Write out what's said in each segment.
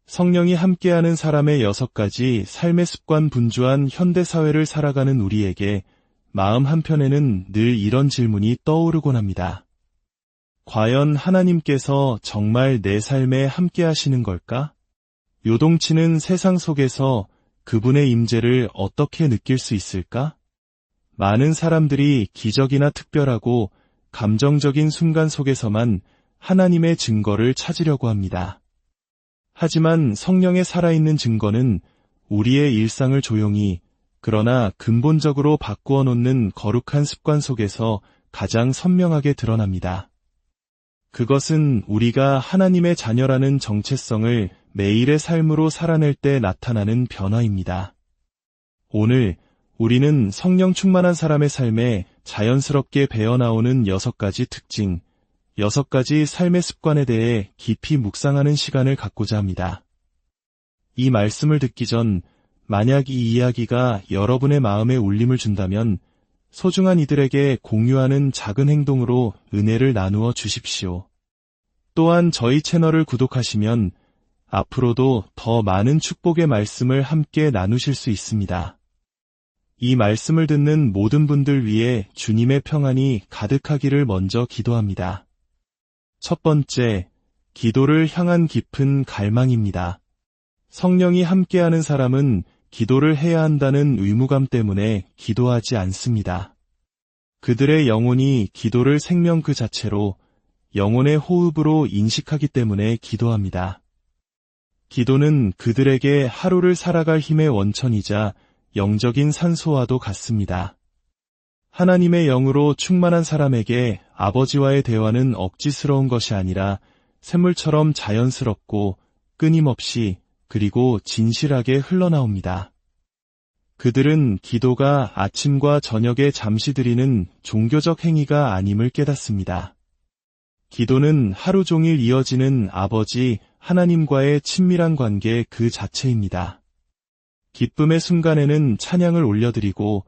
성령이 함께하는 사람의 6가지 삶의 습관 분주한 현대사회를 살아가는 우리에게 마음 한편에는 늘 이런 질문이 떠오르곤 합니다. 과연 하나님께서 정말 내 삶에 함께하시는 걸까? 요동치는 세상 속에서 그분의 임재를 어떻게 느낄 수 있을까? 많은 사람들이 기적이나 특별하고 감정적인 순간 속에서만 하나님의 증거를 찾으려고 합니다. 하지만 성령의 살아있는 증거는 우리의 일상을 조용히 그러나 근본적으로 바꾸어 놓는 거룩한 습관 속에서 가장 선명하게 드러납니다. 그것은 우리가 하나님의 자녀라는 정체성을 매일의 삶으로 살아낼 때 나타나는 변화입니다. 오늘 우리는 성령 충만한 사람의 삶에 자연스럽게 배어나오는 6가지 특징, 6가지 삶의 습관에 대해 깊이 묵상하는 시간을 갖고자 합니다. 이 말씀을 듣기 전 만약 이 이야기가 여러분의 마음에 울림을 준다면 소중한 이들에게 공유하는 작은 행동으로 은혜를 나누어 주십시오. 또한 저희 채널을 구독하시면 앞으로도 더 많은 축복의 말씀을 함께 나누실 수 있습니다. 이 말씀을 듣는 모든 분들 위해 주님의 평안이 가득하기를 먼저 기도합니다. 첫 번째, 기도를 향한 깊은 갈망입니다. 성령이 함께하는 사람은 기도를 해야 한다는 의무감 때문에 기도하지 않습니다. 그들의 영혼이 기도를 생명 그 자체로 영혼의 호흡으로 인식하기 때문에 기도합니다. 기도는 그들에게 하루를 살아갈 힘의 원천이자 영적인 산소와도 같습니다. 하나님의 영으로 충만한 사람에게 아버지와의 대화는 억지스러운 것이 아니라 샘물처럼 자연스럽고 끊임없이 그리고 진실하게 흘러나옵니다. 그들은 기도가 아침과 저녁에 잠시 드리는 종교적 행위가 아님을 깨닫습니다. 기도는 하루 종일 이어지는 아버지 하나님과의 친밀한 관계 그 자체입니다. 기쁨의 순간에는 찬양을 올려드리고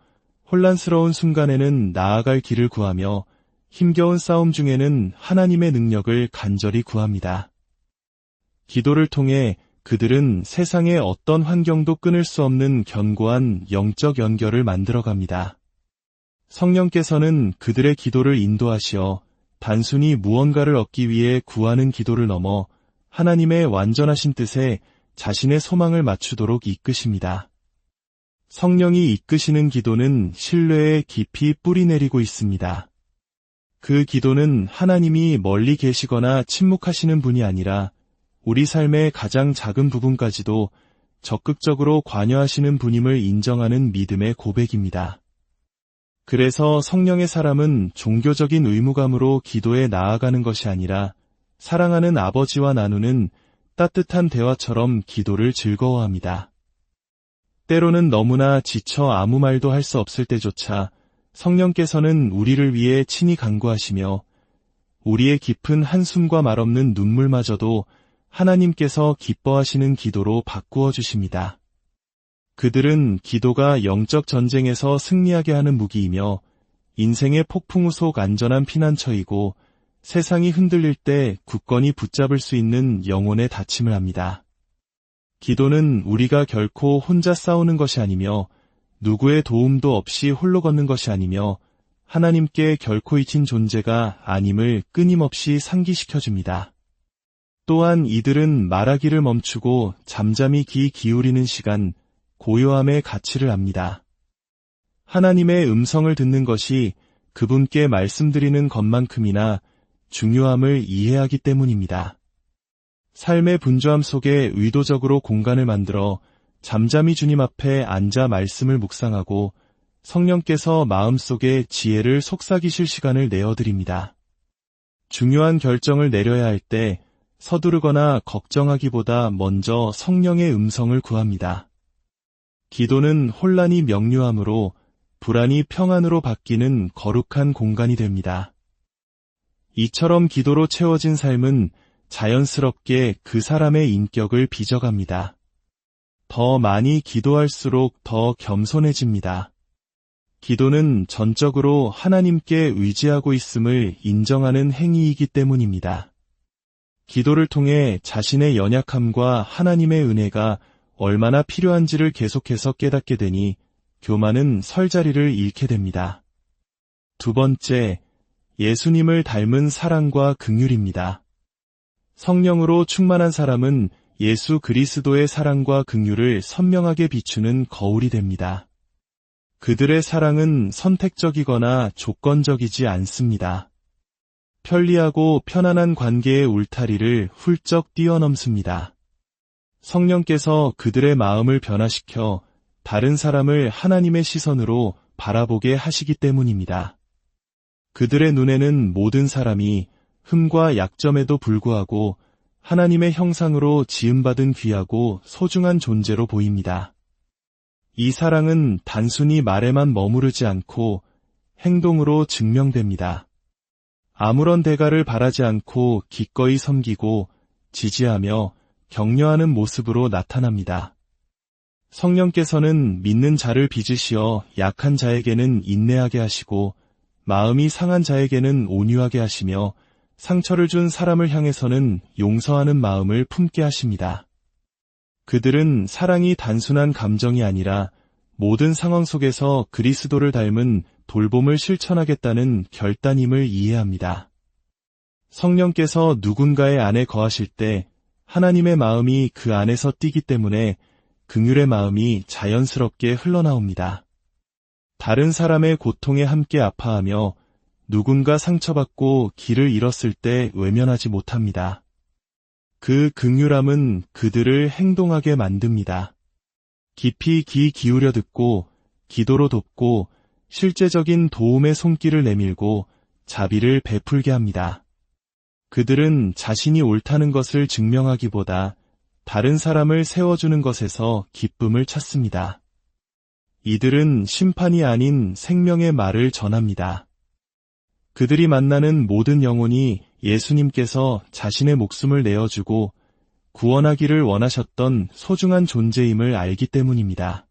혼란스러운 순간에는 나아갈 길을 구하며 힘겨운 싸움 중에는 하나님의 능력을 간절히 구합니다. 기도를 통해 그들은 세상의 어떤 환경도 끊을 수 없는 견고한 영적 연결을 만들어갑니다. 성령께서는 그들의 기도를 인도하시어 단순히 무언가를 얻기 위해 구하는 기도를 넘어 하나님의 완전하신 뜻에 자신의 소망을 맞추도록 이끄십니다. 성령이 이끄시는 기도는 신뢰에 깊이 뿌리내리고 있습니다. 그 기도는 하나님이 멀리 계시거나 침묵하시는 분이 아니라 우리 삶의 가장 작은 부분까지도 적극적으로 관여하시는 분임을 인정하는 믿음의 고백입니다. 그래서 성령의 사람은 종교적인 의무감으로 기도에 나아가는 것이 아니라 사랑하는 아버지와 나누는 따뜻한 대화처럼 기도를 즐거워합니다. 때로는 너무나 지쳐 아무 말도 할 수 없을 때조차 성령께서는 우리를 위해 친히 간구하시며 우리의 깊은 한숨과 말없는 눈물마저도 하나님께서 기뻐하시는 기도로 바꾸어 주십니다. 그들은 기도가 영적 전쟁에서 승리하게 하는 무기이며 인생의 폭풍우 속 안전한 피난처이고 세상이 흔들릴 때 굳건히 붙잡을 수 있는 영혼의 닫힘을 합니다. 기도는 우리가 결코 혼자 싸우는 것이 아니며 누구의 도움도 없이 홀로 걷는 것이 아니며 하나님께 결코 잊힌 존재가 아님을 끊임없이 상기시켜줍니다. 또한 이들은 말하기를 멈추고 잠잠히 귀 기울이는 시간, 고요함의 가치를 압니다. 하나님의 음성을 듣는 것이 그분께 말씀드리는 것만큼이나 중요함을 이해하기 때문입니다. 삶의 분주함 속에 의도적으로 공간을 만들어 잠잠히 주님 앞에 앉아 말씀을 묵상하고 성령께서 마음속에 지혜를 속삭이실 시간을 내어드립니다. 중요한 결정을 내려야 할 때 서두르거나 걱정하기보다 먼저 성령의 음성을 구합니다. 기도는 혼란이 명료함으로 불안이 평안으로 바뀌는 거룩한 공간이 됩니다. 이처럼 기도로 채워진 삶은 자연스럽게 그 사람의 인격을 빚어갑니다. 더 많이 기도할수록 더 겸손해집니다. 기도는 전적으로 하나님께 의지하고 있음을 인정하는 행위이기 때문입니다. 기도를 통해 자신의 연약함과 하나님의 은혜가 얼마나 필요한지를 계속해서 깨닫게 되니 교만은 설 자리를 잃게 됩니다. 두 번째, 예수님을 닮은 사랑과 긍휼입니다. 성령으로 충만한 사람은 예수 그리스도의 사랑과 긍휼을 선명하게 비추는 거울이 됩니다. 그들의 사랑은 선택적이거나 조건적이지 않습니다. 편리하고 편안한 관계의 울타리를 훌쩍 뛰어넘습니다. 성령께서 그들의 마음을 변화시켜 다른 사람을 하나님의 시선으로 바라보게 하시기 때문입니다. 그들의 눈에는 모든 사람이 흠과 약점에도 불구하고 하나님의 형상으로 지음받은 귀하고 소중한 존재로 보입니다. 이 사랑은 단순히 말에만 머무르지 않고 행동으로 증명됩니다. 아무런 대가를 바라지 않고 기꺼이 섬기고 지지하며 격려하는 모습으로 나타납니다. 성령께서는 믿는 자를 빚으시어 약한 자에게는 인내하게 하시고 마음이 상한 자에게는 온유하게 하시며 상처를 준 사람을 향해서는 용서하는 마음을 품게 하십니다. 그들은 사랑이 단순한 감정이 아니라 모든 상황 속에서 그리스도를 닮은 돌봄을 실천하겠다는 결단임을 이해합니다. 성령께서 누군가의 안에 거하실 때 하나님의 마음이 그 안에서 뛰기 때문에 긍휼의 마음이 자연스럽게 흘러나옵니다. 다른 사람의 고통에 함께 아파하며 누군가 상처받고 길을 잃었을 때 외면하지 못합니다. 그 긍휼함은 그들을 행동하게 만듭니다. 깊이 귀 기울여 듣고 기도로 돕고 실제적인 도움의 손길을 내밀고 자비를 베풀게 합니다. 그들은 자신이 옳다는 것을 증명하기보다 다른 사람을 세워주는 것에서 기쁨을 찾습니다. 이들은 심판이 아닌 생명의 말을 전합니다. 그들이 만나는 모든 영혼이 예수님께서 자신의 목숨을 내어주고 구원하기를 원하셨던 소중한 존재임을 알기 때문입니다.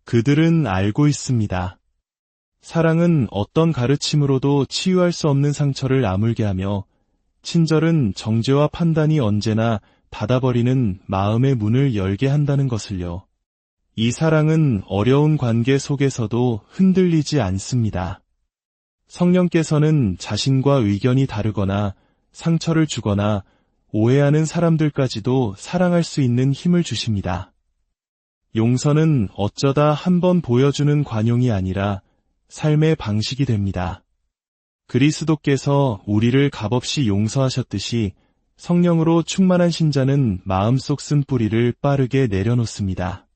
그들은 알고 있습니다. 사랑은 어떤 가르침으로도 치유할 수 없는 상처를 아물게 하며 친절은 정죄와 판단이 언제나 닫아버리는 마음의 문을 열게 한다는 것을요. 이 사랑은 어려운 관계 속에서도 흔들리지 않습니다. 성령께서는 자신과 의견이 다르거나 상처를 주거나 오해하는 사람들까지도 사랑할 수 있는 힘을 주십니다. 용서는 어쩌다 한번 보여주는 관용이 아니라 삶의 방식이 됩니다. 그리스도께서 우리를 값없이 용서하셨듯이 성령으로 충만한 신자는 마음속 쓴뿌리를 빠르게 내려놓습니다.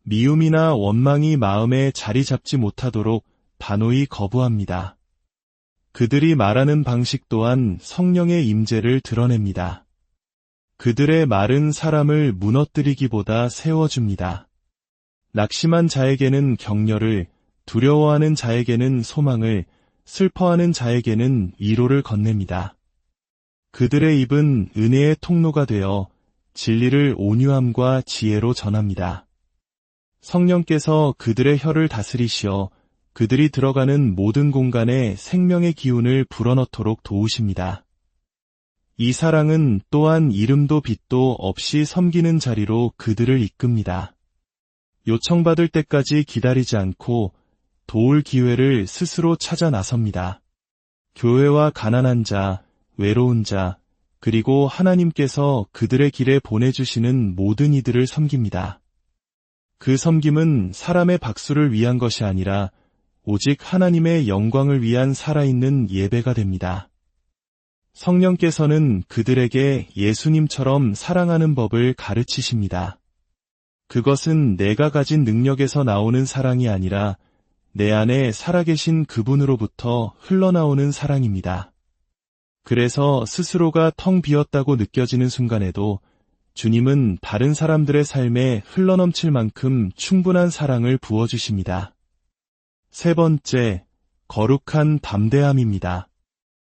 미움이나 원망이 마음에 자리 잡지 못하도록 단호히 거부합니다. 그들이 말하는 방식 또한 성령의 임재를 드러냅니다. 그들의 말은 사람을 무너뜨리기보다 세워줍니다. 낙심한 자에게는 격려를, 두려워하는 자에게는 소망을, 슬퍼하는 자에게는 위로를 건넵니다. 그들의 입은 은혜의 통로가 되어 진리를 온유함과 지혜로 전합니다. 성령께서 그들의 혀를 다스리시어 그들이 들어가는 모든 공간에 생명의 기운을 불어넣도록 도우십니다. 이 사랑은 또한 이름도 빛도 없이 섬기는 자리로 그들을 이끕니다. 요청받을 때까지 기다리지 않고 도울 기회를 스스로 찾아 나섭니다. 교회와 가난한 자, 외로운 자, 그리고 하나님께서 그들의 길에 보내주시는 모든 이들을 섬깁니다. 그 섬김은 사람의 박수를 위한 것이 아니라 오직 하나님의 영광을 위한 살아있는 예배가 됩니다. 성령께서는 그들에게 예수님처럼 사랑하는 법을 가르치십니다. 그것은 내가 가진 능력에서 나오는 사랑이 아니라 내 안에 살아계신 그분으로부터 흘러나오는 사랑입니다. 그래서 스스로가 텅 비었다고 느껴지는 순간에도 주님은 다른 사람들의 삶에 흘러넘칠 만큼 충분한 사랑을 부어주십니다. 세 번째, 거룩한 담대함입니다.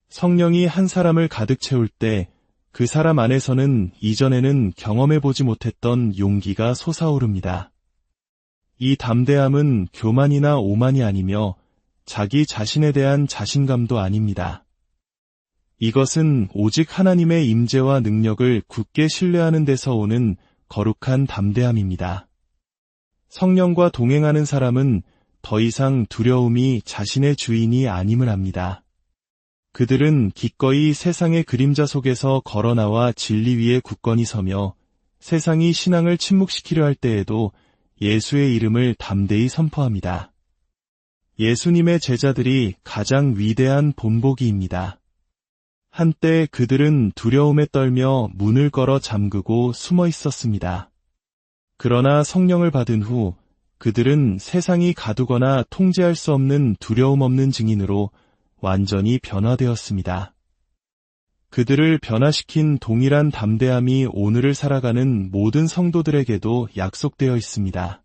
성령이 한 사람을 가득 채울 때 그 사람 안에서는 이전에는 경험해보지 못했던 용기가 솟아오릅니다. 이 담대함은 교만이나 오만이 아니며 자기 자신에 대한 자신감도 아닙니다. 이것은 오직 하나님의 임재와 능력을 굳게 신뢰하는 데서 오는 거룩한 담대함입니다. 성령과 동행하는 사람은 더 이상 두려움이 자신의 주인이 아님을 압니다. 그들은 기꺼이 세상의 그림자 속에서 걸어나와 진리 위에 굳건히 서며 세상이 신앙을 침묵시키려 할 때에도 예수의 이름을 담대히 선포합니다. 예수님의 제자들이 가장 위대한 본보기입니다. 한때 그들은 두려움에 떨며 문을 걸어 잠그고 숨어 있었습니다. 그러나 성령을 받은 후 그들은 세상이 가두거나 통제할 수 없는 두려움 없는 증인으로 완전히 변화되었습니다. 그들을 변화시킨 동일한 담대함이 오늘을 살아가는 모든 성도들에게도 약속되어 있습니다.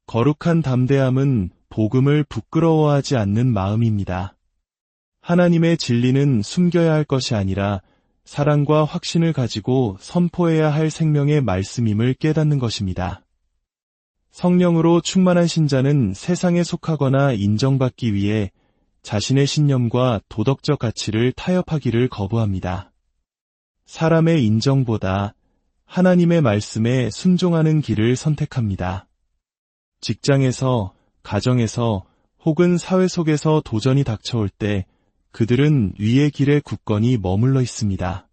거룩한 담대함은 복음을 부끄러워하지 않는 마음입니다. 하나님의 진리는 숨겨야 할 것이 아니라 사랑과 확신을 가지고 선포해야 할 생명의 말씀임을 깨닫는 것입니다. 성령으로 충만한 신자는 세상에 속하거나 인정받기 위해 자신의 신념과 도덕적 가치를 타협하기를 거부합니다. 사람의 인정보다 하나님의 말씀에 순종하는 길을 선택합니다. 직장에서, 가정에서 혹은 사회 속에서 도전이 닥쳐올 때 그들은 위의 길에 굳건히 머물러 있습니다.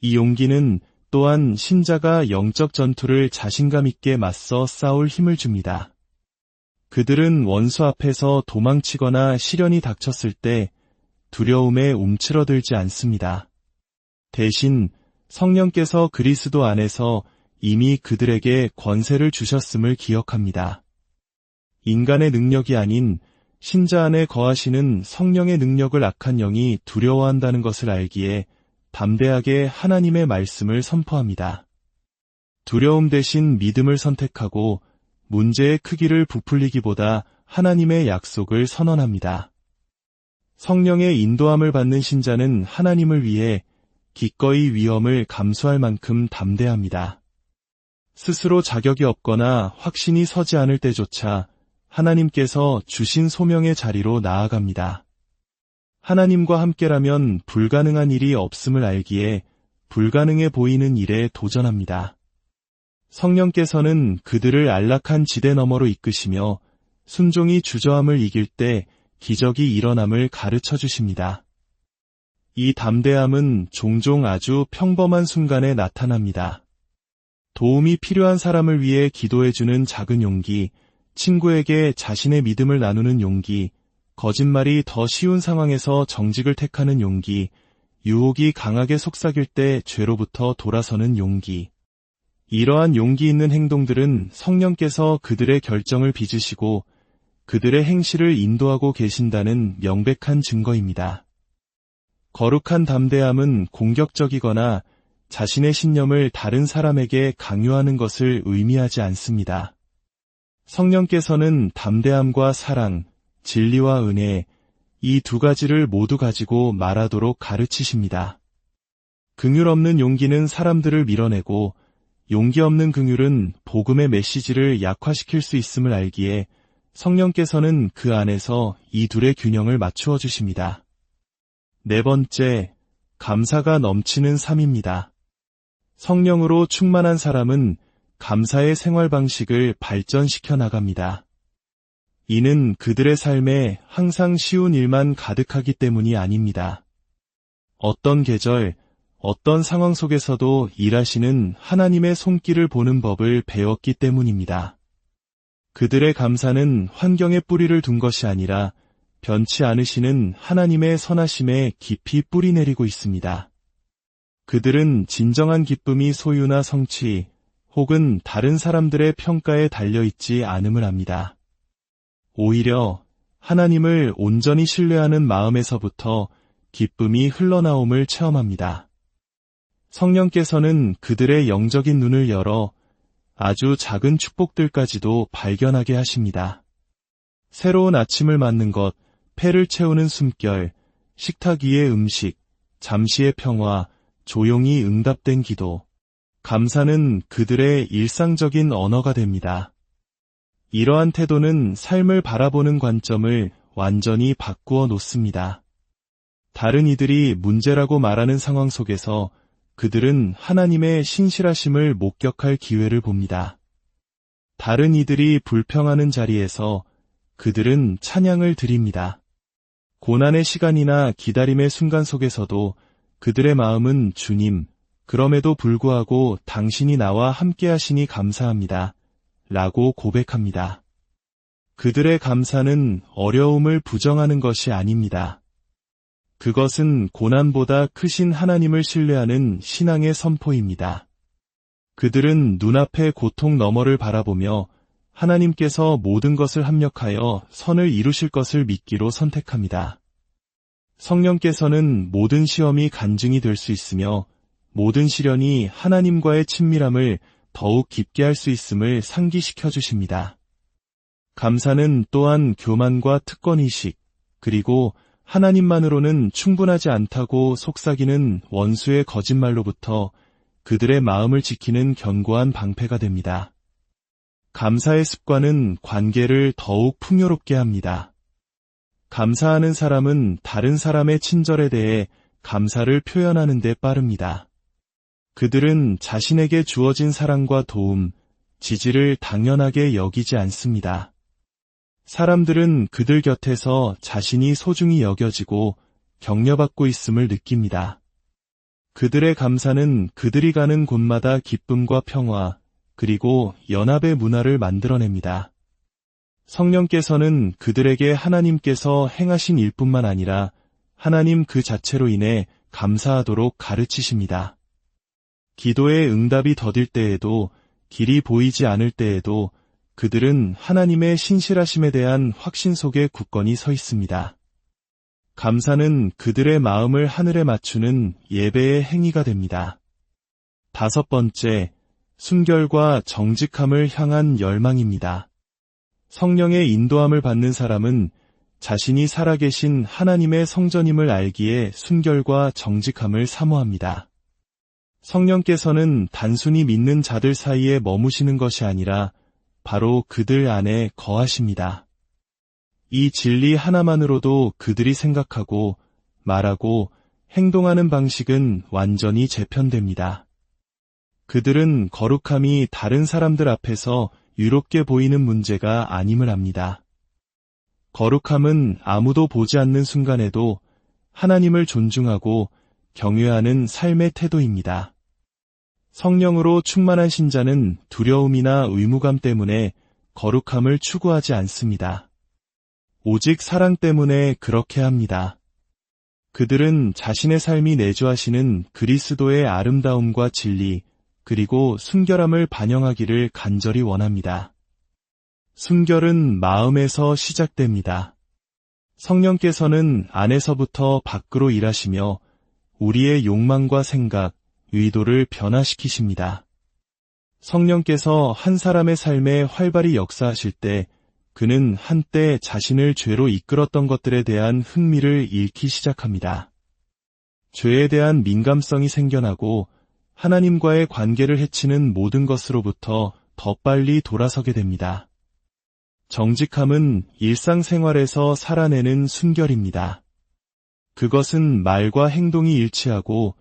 이 용기는 또한 신자가 영적 전투를 자신감 있게 맞서 싸울 힘을 줍니다. 그들은 원수 앞에서 도망치거나 시련이 닥쳤을 때 두려움에 움츠러들지 않습니다. 대신 성령께서 그리스도 안에서 이미 그들에게 권세를 주셨음을 기억합니다. 인간의 능력이 아닌 신자 안에 거하시는 성령의 능력을 악한 영이 두려워한다는 것을 알기에 담대하게 하나님의 말씀을 선포합니다. 두려움 대신 믿음을 선택하고 문제의 크기를 부풀리기보다 하나님의 약속을 선언합니다. 성령의 인도함을 받는 신자는 하나님을 위해 기꺼이 위험을 감수할 만큼 담대합니다. 스스로 자격이 없거나 확신이 서지 않을 때조차 하나님께서 주신 소명의 자리로 나아갑니다. 하나님과 함께라면 불가능한 일이 없음을 알기에 불가능해 보이는 일에 도전합니다. 성령께서는 그들을 안락한 지대 너머로 이끄시며 순종이 주저함을 이길 때 기적이 일어남을 가르쳐 주십니다. 이 담대함은 종종 아주 평범한 순간에 나타납니다. 도움이 필요한 사람을 위해 기도해주는 작은 용기, 친구에게 자신의 믿음을 나누는 용기, 거짓말이 더 쉬운 상황에서 정직을 택하는 용기, 유혹이 강하게 속삭일 때 죄로부터 돌아서는 용기. 이러한 용기 있는 행동들은 성령께서 그들의 결정을 빚으시고 그들의 행실을 인도하고 계신다는 명백한 증거입니다. 거룩한 담대함은 공격적이거나 자신의 신념을 다른 사람에게 강요하는 것을 의미하지 않습니다. 성령께서는 담대함과 사랑, 진리와 은혜, 이 두 가지를 모두 가지고 말하도록 가르치십니다. 긍휼 없는 용기는 사람들을 밀어내고 용기 없는 긍휼은 복음의 메시지를 약화시킬 수 있음을 알기에 성령께서는 그 안에서 이 둘의 균형을 맞추어 주십니다. 네 번째, 감사가 넘치는 삶입니다. 성령으로 충만한 사람은 감사의 생활 방식을 발전시켜 나갑니다. 이는 그들의 삶에 항상 쉬운 일만 가득하기 때문이 아닙니다. 어떤 계절, 어떤 상황 속에서도 일하시는 하나님의 손길을 보는 법을 배웠기 때문입니다. 그들의 감사는 환경에 뿌리를 둔 것이 아니라 변치 않으시는 하나님의 선하심에 깊이 뿌리 내리고 있습니다. 그들은 진정한 기쁨이 소유나 성취, 혹은 다른 사람들의 평가에 달려있지 않음을 압니다. 오히려 하나님을 온전히 신뢰하는 마음에서부터 기쁨이 흘러나옴을 체험합니다. 성령께서는 그들의 영적인 눈을 열어 아주 작은 축복들까지도 발견하게 하십니다. 새로운 아침을 맞는 것, 폐를 채우는 숨결, 식탁 위의 음식, 잠시의 평화, 조용히 응답된 기도. 감사는 그들의 일상적인 언어가 됩니다. 이러한 태도는 삶을 바라보는 관점을 완전히 바꾸어 놓습니다. 다른 이들이 문제라고 말하는 상황 속에서 그들은 하나님의 신실하심을 목격할 기회를 봅니다. 다른 이들이 불평하는 자리에서 그들은 찬양을 드립니다. 고난의 시간이나 기다림의 순간 속에서도 그들의 마음은 주님, 그럼에도 불구하고 당신이 나와 함께 하시니 감사합니다. 라고 고백합니다. 그들의 감사는 어려움을 부정하는 것이 아닙니다. 그것은 고난보다 크신 하나님을 신뢰하는 신앙의 선포입니다. 그들은 눈앞의 고통 너머를 바라보며 하나님께서 모든 것을 합력하여 선을 이루실 것을 믿기로 선택합니다. 성령께서는 모든 시험이 간증이 될 수 있으며 모든 시련이 하나님과의 친밀함을 더욱 깊게 할 수 있음을 상기시켜 주십니다. 감사는 또한 교만과 특권의식, 그리고 하나님만으로는 충분하지 않다고 속삭이는 원수의 거짓말로부터 그들의 마음을 지키는 견고한 방패가 됩니다. 감사의 습관은 관계를 더욱 풍요롭게 합니다. 감사하는 사람은 다른 사람의 친절에 대해 감사를 표현하는 데 빠릅니다. 그들은 자신에게 주어진 사랑과 도움, 지지를 당연하게 여기지 않습니다. 사람들은 그들 곁에서 자신이 소중히 여겨지고 격려받고 있음을 느낍니다. 그들의 감사는 그들이 가는 곳마다 기쁨과 평화, 그리고 연합의 문화를 만들어냅니다. 성령께서는 그들에게 하나님께서 행하신 일뿐만 아니라 하나님 그 자체로 인해 감사하도록 가르치십니다. 기도의 응답이 더딜 때에도, 길이 보이지 않을 때에도 그들은 하나님의 신실하심에 대한 확신 속에 굳건히 서 있습니다. 감사는 그들의 마음을 하늘에 맞추는 예배의 행위가 됩니다. 5번째, 순결과 정직함을 향한 열망입니다. 성령의 인도함을 받는 사람은 자신이 살아계신 하나님의 성전임을 알기에 순결과 정직함을 사모합니다. 성령께서는 단순히 믿는 자들 사이에 머무시는 것이 아니라 바로 그들 안에 거하십니다. 이 진리 하나만으로도 그들이 생각하고 말하고 행동하는 방식은 완전히 재편됩니다. 그들은 거룩함이 다른 사람들 앞에서 유롭게 보이는 문제가 아님을 압니다. 거룩함은 아무도 보지 않는 순간에도 하나님을 존중하고 경외하는 삶의 태도입니다. 성령으로 충만한 신자는 두려움이나 의무감 때문에 거룩함을 추구하지 않습니다. 오직 사랑 때문에 그렇게 합니다. 그들은 자신의 삶이 내주하시는 그리스도의 아름다움과 진리, 그리고 순결함을 반영하기를 간절히 원합니다. 순결은 마음에서 시작됩니다. 성령께서는 안에서부터 밖으로 일하시며 우리의 욕망과 생각, 의도를 변화시키십니다. 성령께서 한 사람의 삶에 활발히 역사하실 때 그는 한때 자신을 죄로 이끌었던 것들에 대한 흥미를 잃기 시작합니다. 죄에 대한 민감성이 생겨나고 하나님과의 관계를 해치는 모든 것으로부터 더 빨리 돌아서게 됩니다. 정직함은 일상생활에서 살아내는 순결입니다. 그것은 말과 행동이 일치하고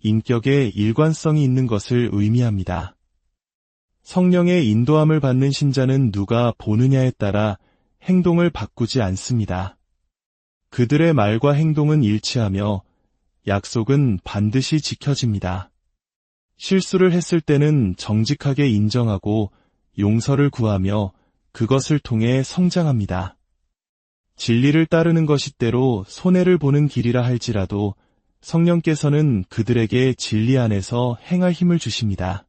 인격에 일관성이 있는 것을 의미합니다. 성령의 인도함을 받는 신자는 누가 보느냐에 따라 행동을 바꾸지 않습니다. 그들의 말과 행동은 일치하며 약속은 반드시 지켜집니다. 실수를 했을 때는 정직하게 인정하고 용서를 구하며 그것을 통해 성장합니다. 진리를 따르는 것이 때로 손해를 보는 길이라 할지라도 성령께서는 그들에게 진리 안에서 행할 힘을 주십니다.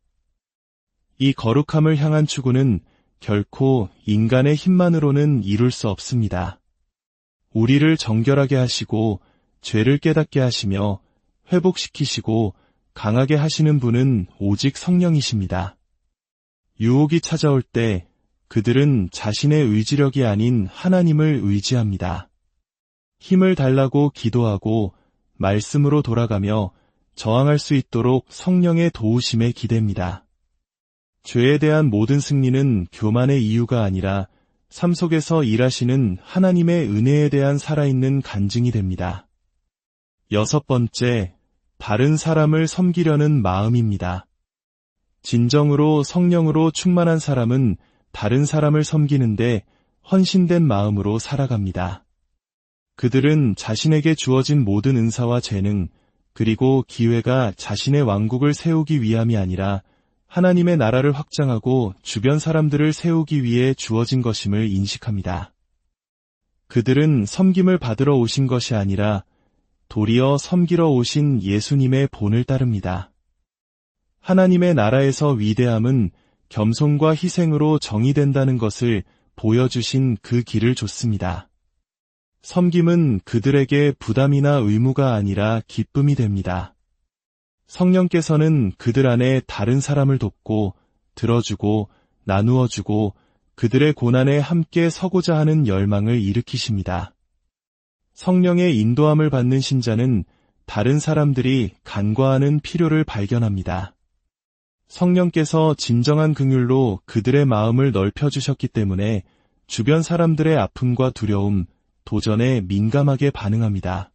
이 거룩함을 향한 추구는 결코 인간의 힘만으로는 이룰 수 없습니다. 우리를 정결하게 하시고 죄를 깨닫게 하시며 회복시키시고 강하게 하시는 분은 오직 성령이십니다. 유혹이 찾아올 때 그들은 자신의 의지력이 아닌 하나님을 의지합니다. 힘을 달라고 기도하고 말씀으로 돌아가며 저항할 수 있도록 성령의 도우심에 기댑니다. 죄에 대한 모든 승리는 교만의 이유가 아니라 삶 속에서 일하시는 하나님의 은혜에 대한 살아있는 간증이 됩니다. 6번째, 다른 사람을 섬기려는 마음입니다. 진정으로 성령으로 충만한 사람은 다른 사람을 섬기는데 헌신된 마음으로 살아갑니다. 그들은 자신에게 주어진 모든 은사와 재능, 그리고 기회가 자신의 왕국을 세우기 위함이 아니라 하나님의 나라를 확장하고 주변 사람들을 세우기 위해 주어진 것임을 인식합니다. 그들은 섬김을 받으러 오신 것이 아니라 도리어 섬기러 오신 예수님의 본을 따릅니다. 하나님의 나라에서 위대함은 겸손과 희생으로 정의된다는 것을 보여주신 그 길을 줬습니다. 섬김은 그들에게 부담이나 의무가 아니라 기쁨이 됩니다. 성령께서는 그들 안에 다른 사람을 돕고, 들어주고, 나누어주고, 그들의 고난에 함께 서고자 하는 열망을 일으키십니다. 성령의 인도함을 받는 신자는 다른 사람들이 간과하는 필요를 발견합니다. 성령께서 진정한 긍휼로 그들의 마음을 넓혀주셨기 때문에 주변 사람들의 아픔과 두려움, 도전에 민감하게 반응합니다.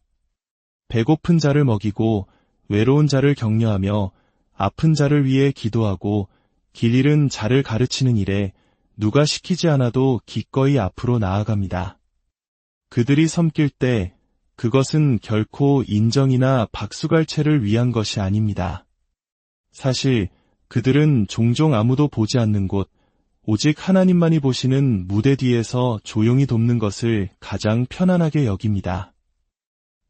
배고픈 자를 먹이고 외로운 자를 격려하며 아픈 자를 위해 기도하고 길 잃은 자를 가르치는 일에 누가 시키지 않아도 기꺼이 앞으로 나아갑니다. 그들이 섬길 때 그것은 결코 인정이나 박수갈채를 위한 것이 아닙니다. 사실 그들은 종종 아무도 보지 않는 곳, 오직 하나님만이 보시는 무대 뒤에서 조용히 돕는 것을 가장 편안하게 여깁니다.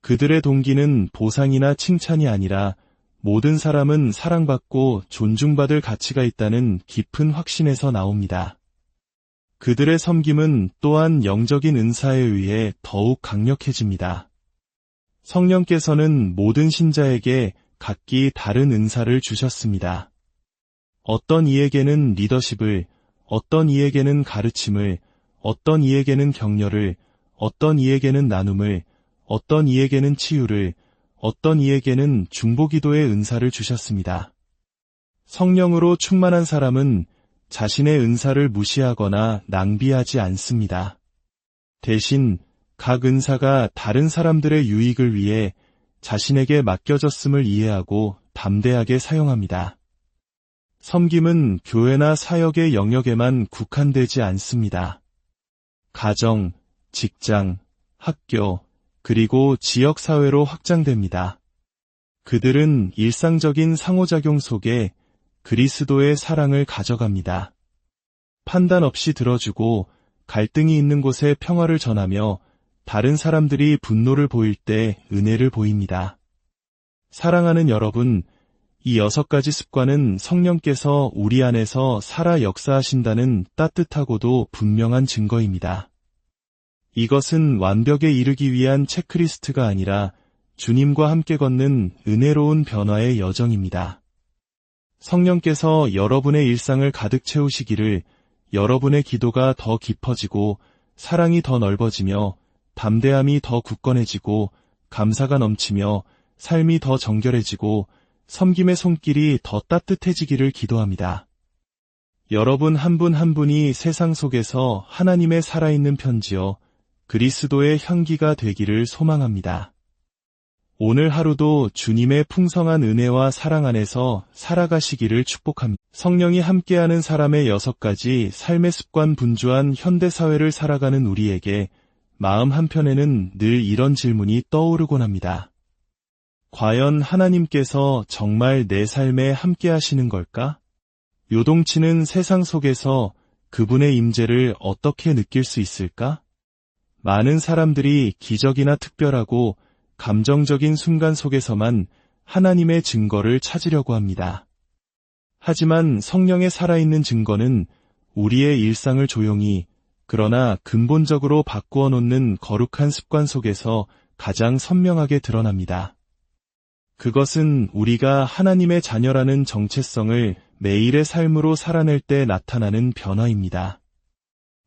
그들의 동기는 보상이나 칭찬이 아니라 모든 사람은 사랑받고 존중받을 가치가 있다는 깊은 확신에서 나옵니다. 그들의 섬김은 또한 영적인 은사에 의해 더욱 강력해집니다. 성령께서는 모든 신자에게 각기 다른 은사를 주셨습니다. 어떤 이에게는 리더십을, 어떤 이에게는 가르침을, 어떤 이에게는 격려를, 어떤 이에게는 나눔을, 어떤 이에게는 치유를, 어떤 이에게는 중보기도의 은사를 주셨습니다. 성령으로 충만한 사람은 자신의 은사를 무시하거나 낭비하지 않습니다. 대신 각 은사가 다른 사람들의 유익을 위해 자신에게 맡겨졌음을 이해하고 담대하게 사용합니다. 섬김은 교회나 사역의 영역에만 국한되지 않습니다. 가정, 직장, 학교, 그리고 지역사회로 확장됩니다. 그들은 일상적인 상호작용 속에 그리스도의 사랑을 가져갑니다. 판단 없이 들어주고 갈등이 있는 곳에 평화를 전하며 다른 사람들이 분노를 보일 때 은혜를 보입니다. 사랑하는 여러분, 이 6가지 습관은 성령께서 우리 안에서 살아 역사하신다는 따뜻하고도 분명한 증거입니다. 이것은 완벽에 이르기 위한 체크리스트가 아니라 주님과 함께 걷는 은혜로운 변화의 여정입니다. 성령께서 여러분의 일상을 가득 채우시기를 여러분의 기도가 더 깊어지고 사랑이 더 넓어지며 담대함이 더 굳건해지고 감사가 넘치며 삶이 더 정결해지고 섬김의 손길이 더 따뜻해지기를 기도합니다. 여러분 한 분 한 분이 세상 속에서 하나님의 살아있는 편지여 그리스도의 향기가 되기를 소망합니다. 오늘 하루도 주님의 풍성한 은혜와 사랑 안에서 살아가시기를 축복합니다. 성령이 함께하는 사람의 6가지 삶의 습관 분주한 현대사회를 살아가는 우리에게 마음 한편에는 늘 이런 질문이 떠오르곤 합니다. 과연 하나님께서 정말 내 삶에 함께 하시는 걸까? 요동치는 세상 속에서 그분의 임재를 어떻게 느낄 수 있을까? 많은 사람들이 기적이나 특별하고 감정적인 순간 속에서만 하나님의 증거를 찾으려고 합니다. 하지만 성령의 살아있는 증거는 우리의 일상을 조용히 그러나 근본적으로 바꾸어 놓는 거룩한 습관 속에서 가장 선명하게 드러납니다. 그것은 우리가 하나님의 자녀라는 정체성을 매일의 삶으로 살아낼 때 나타나는 변화입니다.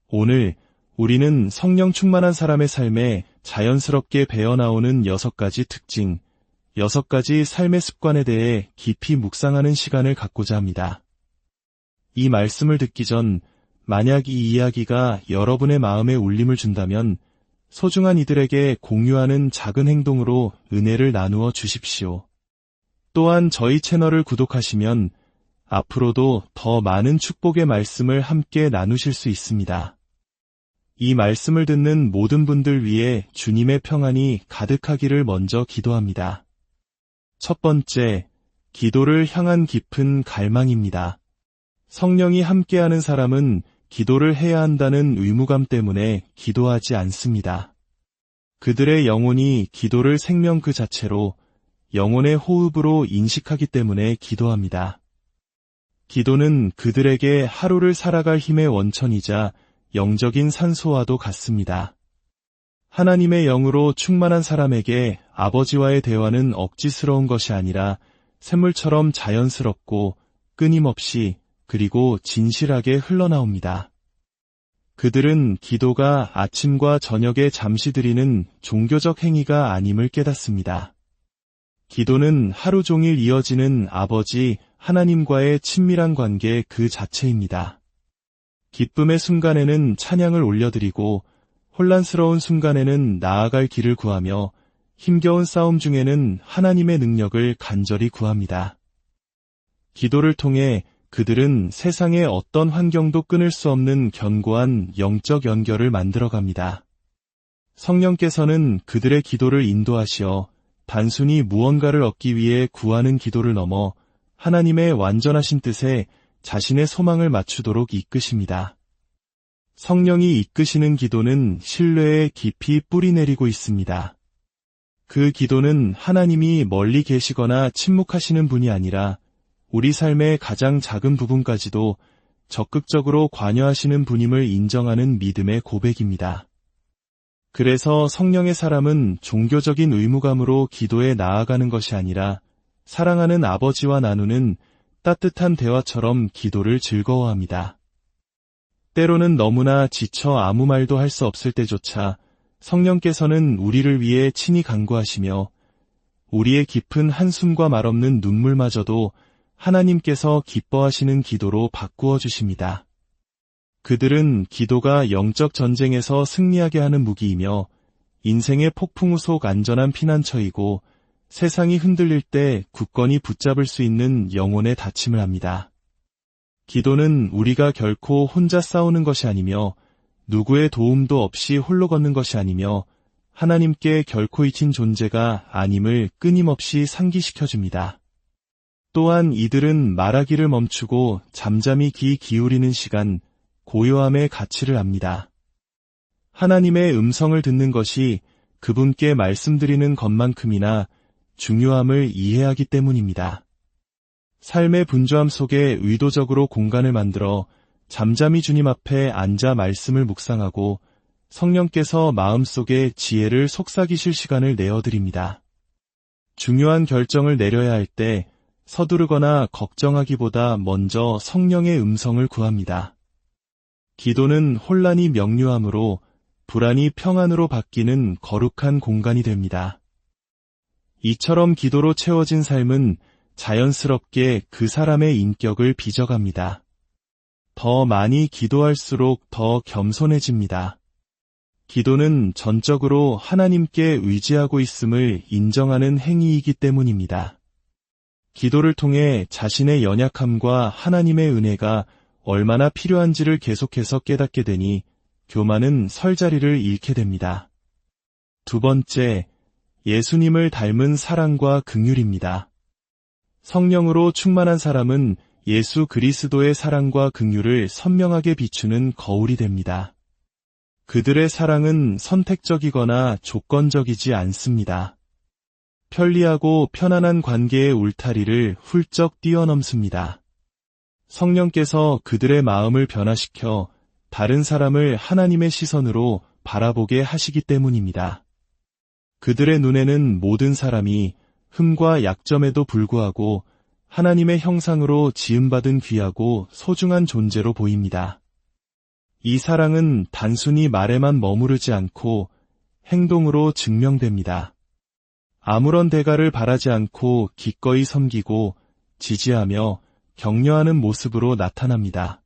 오늘 우리는 성령 충만한 사람의 삶에 자연스럽게 배어나오는 6가지 특징, 6가지 삶의 습관에 대해 깊이 묵상하는 시간을 갖고자 합니다. 이 말씀을 듣기 전 만약 이 이야기가 여러분의 마음에 울림을 준다면 소중한 이들에게 공유하는 작은 행동으로 은혜를 나누어 주십시오. 또한 저희 채널을 구독하시면 앞으로도 더 많은 축복의 말씀을 함께 나누실 수 있습니다. 이 말씀을 듣는 모든 분들 위해 주님의 평안이 가득하기를 먼저 기도합니다. 첫 번째, 기도를 향한 깊은 갈망입니다. 성령이 함께하는 사람은 기도를 해야 한다는 의무감 때문에 기도하지 않습니다. 그들의 영혼이 기도를 생명 그 자체로 영혼의 호흡으로 인식하기 때문에 기도합니다. 기도는 그들에게 하루를 살아갈 힘의 원천이자 영적인 산소와도 같습니다. 하나님의 영으로 충만한 사람에게 아버지와의 대화는 억지스러운 것이 아니라 샘물처럼 자연스럽고 끊임없이 그리고 진실하게 흘러나옵니다. 그들은 기도가 아침과 저녁에 잠시 드리는 종교적 행위가 아님을 깨닫습니다. 기도는 하루 종일 이어지는 아버지 하나님과의 친밀한 관계 그 자체입니다. 기쁨의 순간에는 찬양을 올려드리고 혼란스러운 순간에는 나아갈 길을 구하며 힘겨운 싸움 중에는 하나님의 능력을 간절히 구합니다. 기도를 통해 그들은 세상의 어떤 환경도 끊을 수 없는 견고한 영적 연결을 만들어갑니다. 성령께서는 그들의 기도를 인도하시어 단순히 무언가를 얻기 위해 구하는 기도를 넘어 하나님의 완전하신 뜻에 자신의 소망을 맞추도록 이끄십니다. 성령이 이끄시는 기도는 신뢰에 깊이 뿌리내리고 있습니다. 그 기도는 하나님이 멀리 계시거나 침묵하시는 분이 아니라 우리 삶의 가장 작은 부분까지도 적극적으로 관여하시는 분임을 인정하는 믿음의 고백입니다. 그래서 성령의 사람은 종교적인 의무감으로 기도에 나아가는 것이 아니라 사랑하는 아버지와 나누는 따뜻한 대화처럼 기도를 즐거워합니다. 때로는 너무나 지쳐 아무 말도 할 수 없을 때조차 성령께서는 우리를 위해 친히 간구하시며 우리의 깊은 한숨과 말없는 눈물마저도 하나님께서 기뻐하시는 기도로 바꾸어 주십니다. 그들은 기도가 영적 전쟁에서 승리하게 하는 무기이며 인생의 폭풍우 속 안전한 피난처이고 세상이 흔들릴 때 굳건히 붙잡을 수 있는 영혼의 닫힘을 합니다. 기도는 우리가 결코 혼자 싸우는 것이 아니며 누구의 도움도 없이 홀로 걷는 것이 아니며 하나님께 결코 잊힌 존재가 아님을 끊임없이 상기시켜줍니다. 또한 이들은 말하기를 멈추고 잠잠히 귀 기울이는 시간, 고요함의 가치를 압니다. 하나님의 음성을 듣는 것이 그분께 말씀드리는 것만큼이나 중요함을 이해하기 때문입니다. 삶의 분주함 속에 의도적으로 공간을 만들어 잠잠히 주님 앞에 앉아 말씀을 묵상하고 성령께서 마음속에 지혜를 속삭이실 시간을 내어드립니다. 중요한 결정을 내려야 할 때 서두르거나 걱정하기보다 먼저 성령의 음성을 구합니다. 기도는 혼란이 명료함으로 불안이 평안으로 바뀌는 거룩한 공간이 됩니다. 이처럼 기도로 채워진 삶은 자연스럽게 그 사람의 인격을 빚어갑니다. 더 많이 기도할수록 더 겸손해집니다. 기도는 전적으로 하나님께 의지하고 있음을 인정하는 행위이기 때문입니다. 기도를 통해 자신의 연약함과 하나님의 은혜가 얼마나 필요한지를 계속해서 깨닫게 되니 교만은 설 자리를 잃게 됩니다. 두 번째, 예수님을 닮은 사랑과 긍휼입니다. 성령으로 충만한 사람은 예수 그리스도의 사랑과 긍휼을 선명하게 비추는 거울이 됩니다. 그들의 사랑은 선택적이거나 조건적이지 않습니다. 편리하고 편안한 관계의 울타리를 훌쩍 뛰어넘습니다. 성령께서 그들의 마음을 변화시켜 다른 사람을 하나님의 시선으로 바라보게 하시기 때문입니다. 그들의 눈에는 모든 사람이 흠과 약점에도 불구하고 하나님의 형상으로 지음받은 귀하고 소중한 존재로 보입니다. 이 사랑은 단순히 말에만 머무르지 않고 행동으로 증명됩니다. 아무런 대가를 바라지 않고 기꺼이 섬기고 지지하며 격려하는 모습으로 나타납니다.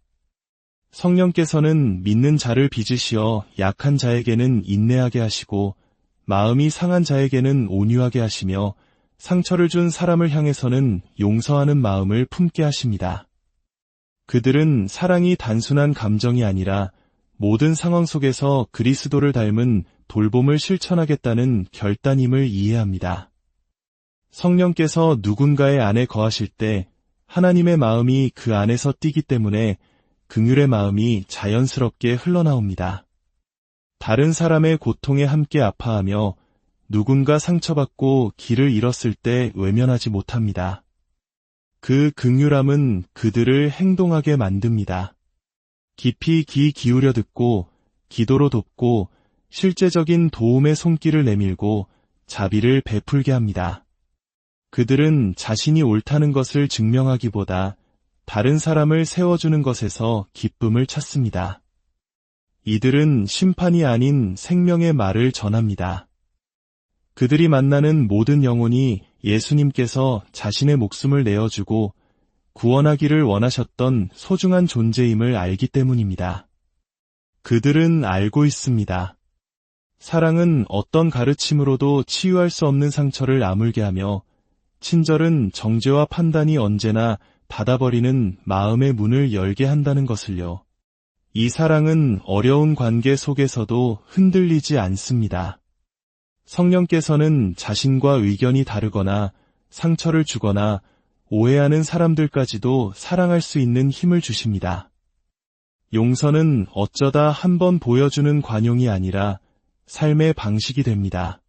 성령께서는 믿는 자를 빚으시어 약한 자에게는 인내하게 하시고 마음이 상한 자에게는 온유하게 하시며 상처를 준 사람을 향해서는 용서하는 마음을 품게 하십니다. 그들은 사랑이 단순한 감정이 아니라 모든 상황 속에서 그리스도를 닮은 돌봄을 실천하겠다는 결단임을 이해합니다. 성령께서 누군가의 안에 거하실 때 하나님의 마음이 그 안에서 뛰기 때문에 긍휼의 마음이 자연스럽게 흘러나옵니다. 다른 사람의 고통에 함께 아파하며 누군가 상처받고 길을 잃었을 때 외면하지 못합니다. 그 긍휼함은 그들을 행동하게 만듭니다. 깊이 귀 기울여 듣고 기도로 돕고 실제적인 도움의 손길을 내밀고 자비를 베풀게 합니다. 그들은 자신이 옳다는 것을 증명하기보다 다른 사람을 세워주는 것에서 기쁨을 찾습니다. 이들은 심판이 아닌 생명의 말을 전합니다. 그들이 만나는 모든 영혼이 예수님께서 자신의 목숨을 내어주고 구원하기를 원하셨던 소중한 존재임을 알기 때문입니다. 그들은 알고 있습니다. 사랑은 어떤 가르침으로도 치유할 수 없는 상처를 아물게 하며 친절은 정죄와 판단이 언제나 닫아버리는 마음의 문을 열게 한다는 것을요. 이 사랑은 어려운 관계 속에서도 흔들리지 않습니다. 성령께서는 자신과 의견이 다르거나 상처를 주거나 오해하는 사람들까지도 사랑할 수 있는 힘을 주십니다. 용서는 어쩌다 한번 보여주는 관용이 아니라 삶의 방식이 됩니다.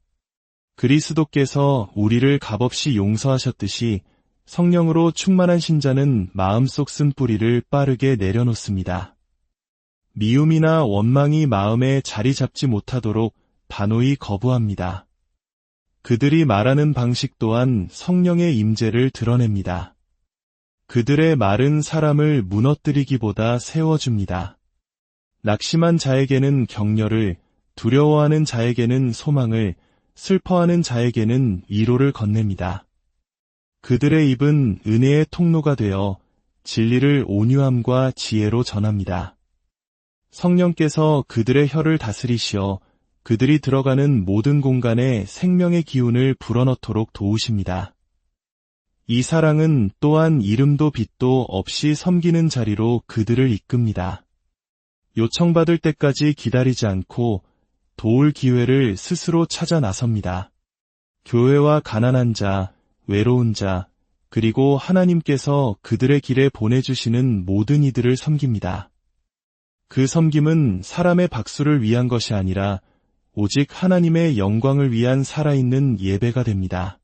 그리스도께서 우리를 값없이 용서하셨듯이 성령으로 충만한 신자는 마음속 쓴뿌리를 빠르게 내려놓습니다. 미움이나 원망이 마음에 자리 잡지 못하도록 단호히 거부합니다. 그들이 말하는 방식 또한 성령의 임재를 드러냅니다. 그들의 말은 사람을 무너뜨리기보다 세워줍니다. 낙심한 자에게는 격려를, 두려워하는 자에게는 소망을, 슬퍼하는 자에게는 위로를 건넵니다. 그들의 입은 은혜의 통로가 되어 진리를 온유함과 지혜로 전합니다. 성령께서 그들의 혀를 다스리시어 그들이 들어가는 모든 공간에 생명의 기운을 불어넣도록 도우십니다. 이 사랑은 또한 이름도 빛도 없이 섬기는 자리로 그들을 이끕니다. 요청받을 때까지 기다리지 않고 도울 기회를 스스로 찾아 나섭니다. 교회와 가난한 자, 외로운 자, 그리고 하나님께서 그들의 길에 보내주시는 모든 이들을 섬깁니다. 그 섬김은 사람의 박수를 위한 것이 아니라 오직 하나님의 영광을 위한 살아있는 예배가 됩니다.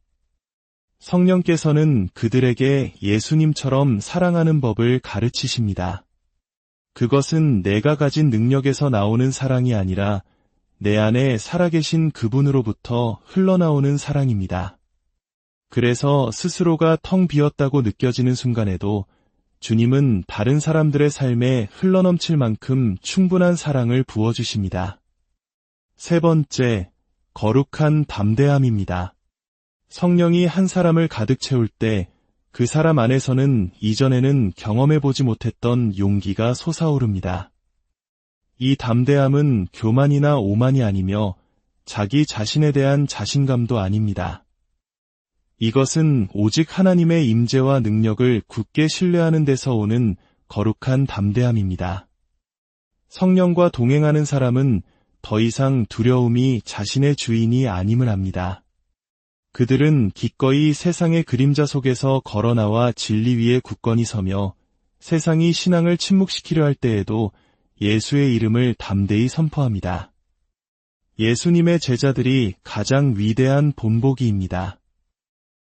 성령께서는 그들에게 예수님처럼 사랑하는 법을 가르치십니다. 그것은 내가 가진 능력에서 나오는 사랑이 아니라 내 안에 살아계신 그분으로부터 흘러나오는 사랑입니다. 그래서 스스로가 텅 비었다고 느껴지는 순간에도 주님은 다른 사람들의 삶에 흘러넘칠 만큼 충분한 사랑을 부어주십니다. 세 번째, 거룩한 담대함입니다. 성령이 한 사람을 가득 채울 때 그 사람 안에서는 이전에는 경험해보지 못했던 용기가 솟아오릅니다. 이 담대함은 교만이나 오만이 아니며 자기 자신에 대한 자신감도 아닙니다. 이것은 오직 하나님의 임재와 능력을 굳게 신뢰하는 데서 오는 거룩한 담대함입니다. 성령과 동행하는 사람은 더 이상 두려움이 자신의 주인이 아님을 압니다. 그들은 기꺼이 세상의 그림자 속에서 걸어나와 진리 위에 굳건히 서며 세상이 신앙을 침묵시키려 할 때에도 예수의 이름을 담대히 선포합니다. 예수님의 제자들이 가장 위대한 본보기입니다.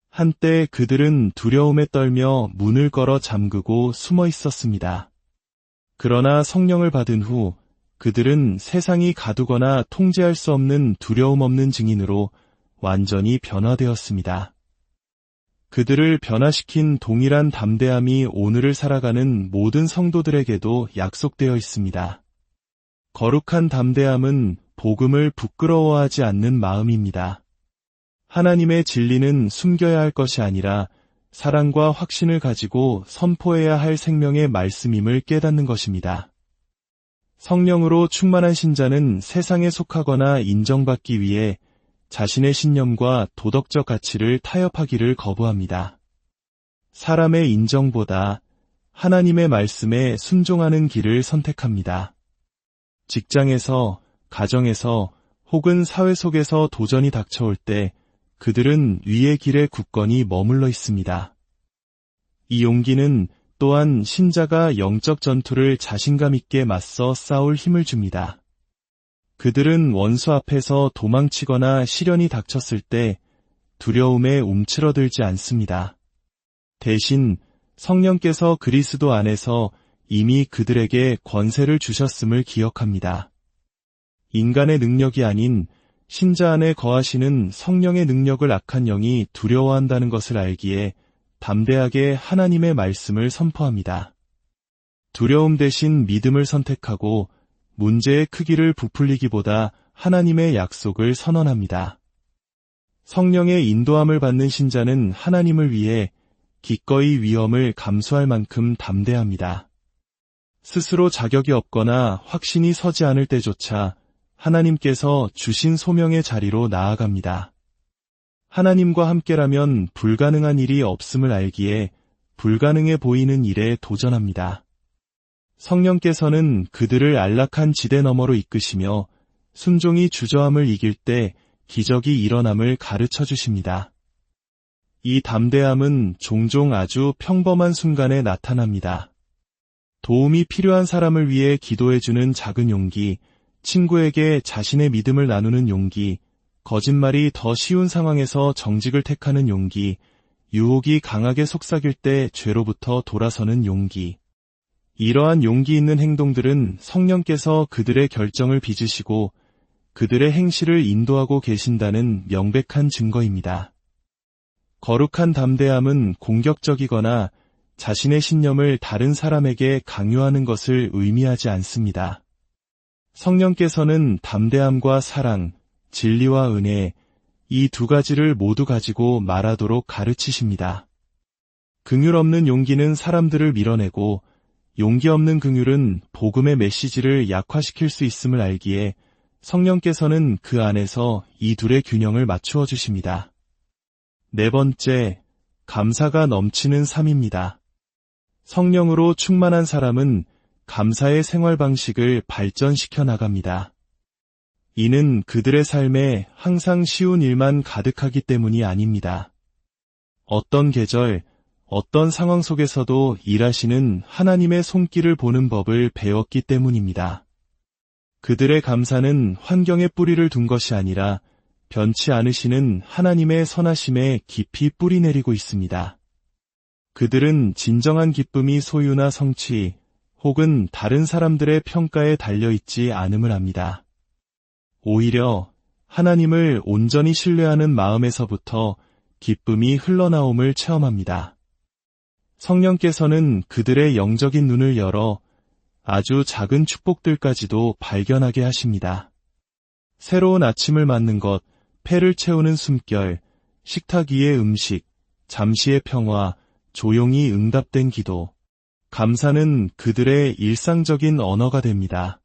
한때 그들은 두려움에 떨며 문을 걸어 잠그고 숨어 있었습니다. 그러나 성령을 받은 후 그들은 세상이 가두거나 통제할 수 없는 두려움 없는 증인으로 완전히 변화되었습니다. 그들을 변화시킨 동일한 담대함이 오늘을 살아가는 모든 성도들에게도 약속되어 있습니다. 거룩한 담대함은 복음을 부끄러워하지 않는 마음입니다. 하나님의 진리는 숨겨야 할 것이 아니라 사랑과 확신을 가지고 선포해야 할 생명의 말씀임을 깨닫는 것입니다. 성령으로 충만한 신자는 세상에 속하거나 인정받기 위해 자신의 신념과 도덕적 가치를 타협하기를 거부합니다. 사람의 인정보다 하나님의 말씀에 순종하는 길을 선택합니다. 직장에서, 가정에서 혹은 사회 속에서 도전이 닥쳐올 때 그들은 위의 길에 굳건히 머물러 있습니다. 이 용기는 또한 신자가 영적 전투를 자신감 있게 맞서 싸울 힘을 줍니다. 그들은 원수 앞에서 도망치거나 시련이 닥쳤을 때 두려움에 움츠러들지 않습니다. 대신 성령께서 그리스도 안에서 이미 그들에게 권세를 주셨음을 기억합니다. 인간의 능력이 아닌 신자 안에 거하시는 성령의 능력을 악한 영이 두려워한다는 것을 알기에 담대하게 하나님의 말씀을 선포합니다. 두려움 대신 믿음을 선택하고 문제의 크기를 부풀리기보다 하나님의 약속을 선언합니다. 성령의 인도함을 받는 신자는 하나님을 위해 기꺼이 위험을 감수할 만큼 담대합니다. 스스로 자격이 없거나 확신이 서지 않을 때조차 하나님께서 주신 소명의 자리로 나아갑니다. 하나님과 함께라면 불가능한 일이 없음을 알기에 불가능해 보이는 일에 도전합니다. 성령께서는 그들을 안락한 지대 너머로 이끄시며 순종이 주저함을 이길 때 기적이 일어남을 가르쳐 주십니다. 이 담대함은 종종 아주 평범한 순간에 나타납니다. 도움이 필요한 사람을 위해 기도해주는 작은 용기, 친구에게 자신의 믿음을 나누는 용기, 거짓말이 더 쉬운 상황에서 정직을 택하는 용기, 유혹이 강하게 속삭일 때 죄로부터 돌아서는 용기. 이러한 용기 있는 행동들은 성령께서 그들의 결정을 빚으시고 그들의 행실을 인도하고 계신다는 명백한 증거입니다. 거룩한 담대함은 공격적이거나 자신의 신념을 다른 사람에게 강요하는 것을 의미하지 않습니다. 성령께서는 담대함과 사랑, 진리와 은혜, 이 두 가지를 모두 가지고 말하도록 가르치십니다. 긍휼 없는 용기는 사람들을 밀어내고 용기 없는 긍휼은 복음의 메시지를 약화시킬 수 있음을 알기에 성령께서는 그 안에서 이 둘의 균형을 맞추어 주십니다. 네 번째, 감사가 넘치는 삶입니다. 성령으로 충만한 사람은 감사의 생활 방식을 발전시켜 나갑니다. 이는 그들의 삶에 항상 쉬운 일만 가득하기 때문이 아닙니다. 어떤 계절, 어떤 상황 속에서도 일하시는 하나님의 손길을 보는 법을 배웠기 때문입니다. 그들의 감사는 환경에 뿌리를 둔 것이 아니라 변치 않으시는 하나님의 선하심에 깊이 뿌리 내리고 있습니다. 그들은 진정한 기쁨이 소유나 성취 혹은 다른 사람들의 평가에 달려있지 않음을 압니다. 오히려 하나님을 온전히 신뢰하는 마음에서부터 기쁨이 흘러나옴을 체험합니다. 성령께서는 그들의 영적인 눈을 열어 아주 작은 축복들까지도 발견하게 하십니다. 새로운 아침을 맞는 것, 폐를 채우는 숨결, 식탁 위의 음식, 잠시의 평화, 조용히 응답된 기도. 감사는 그들의 일상적인 언어가 됩니다.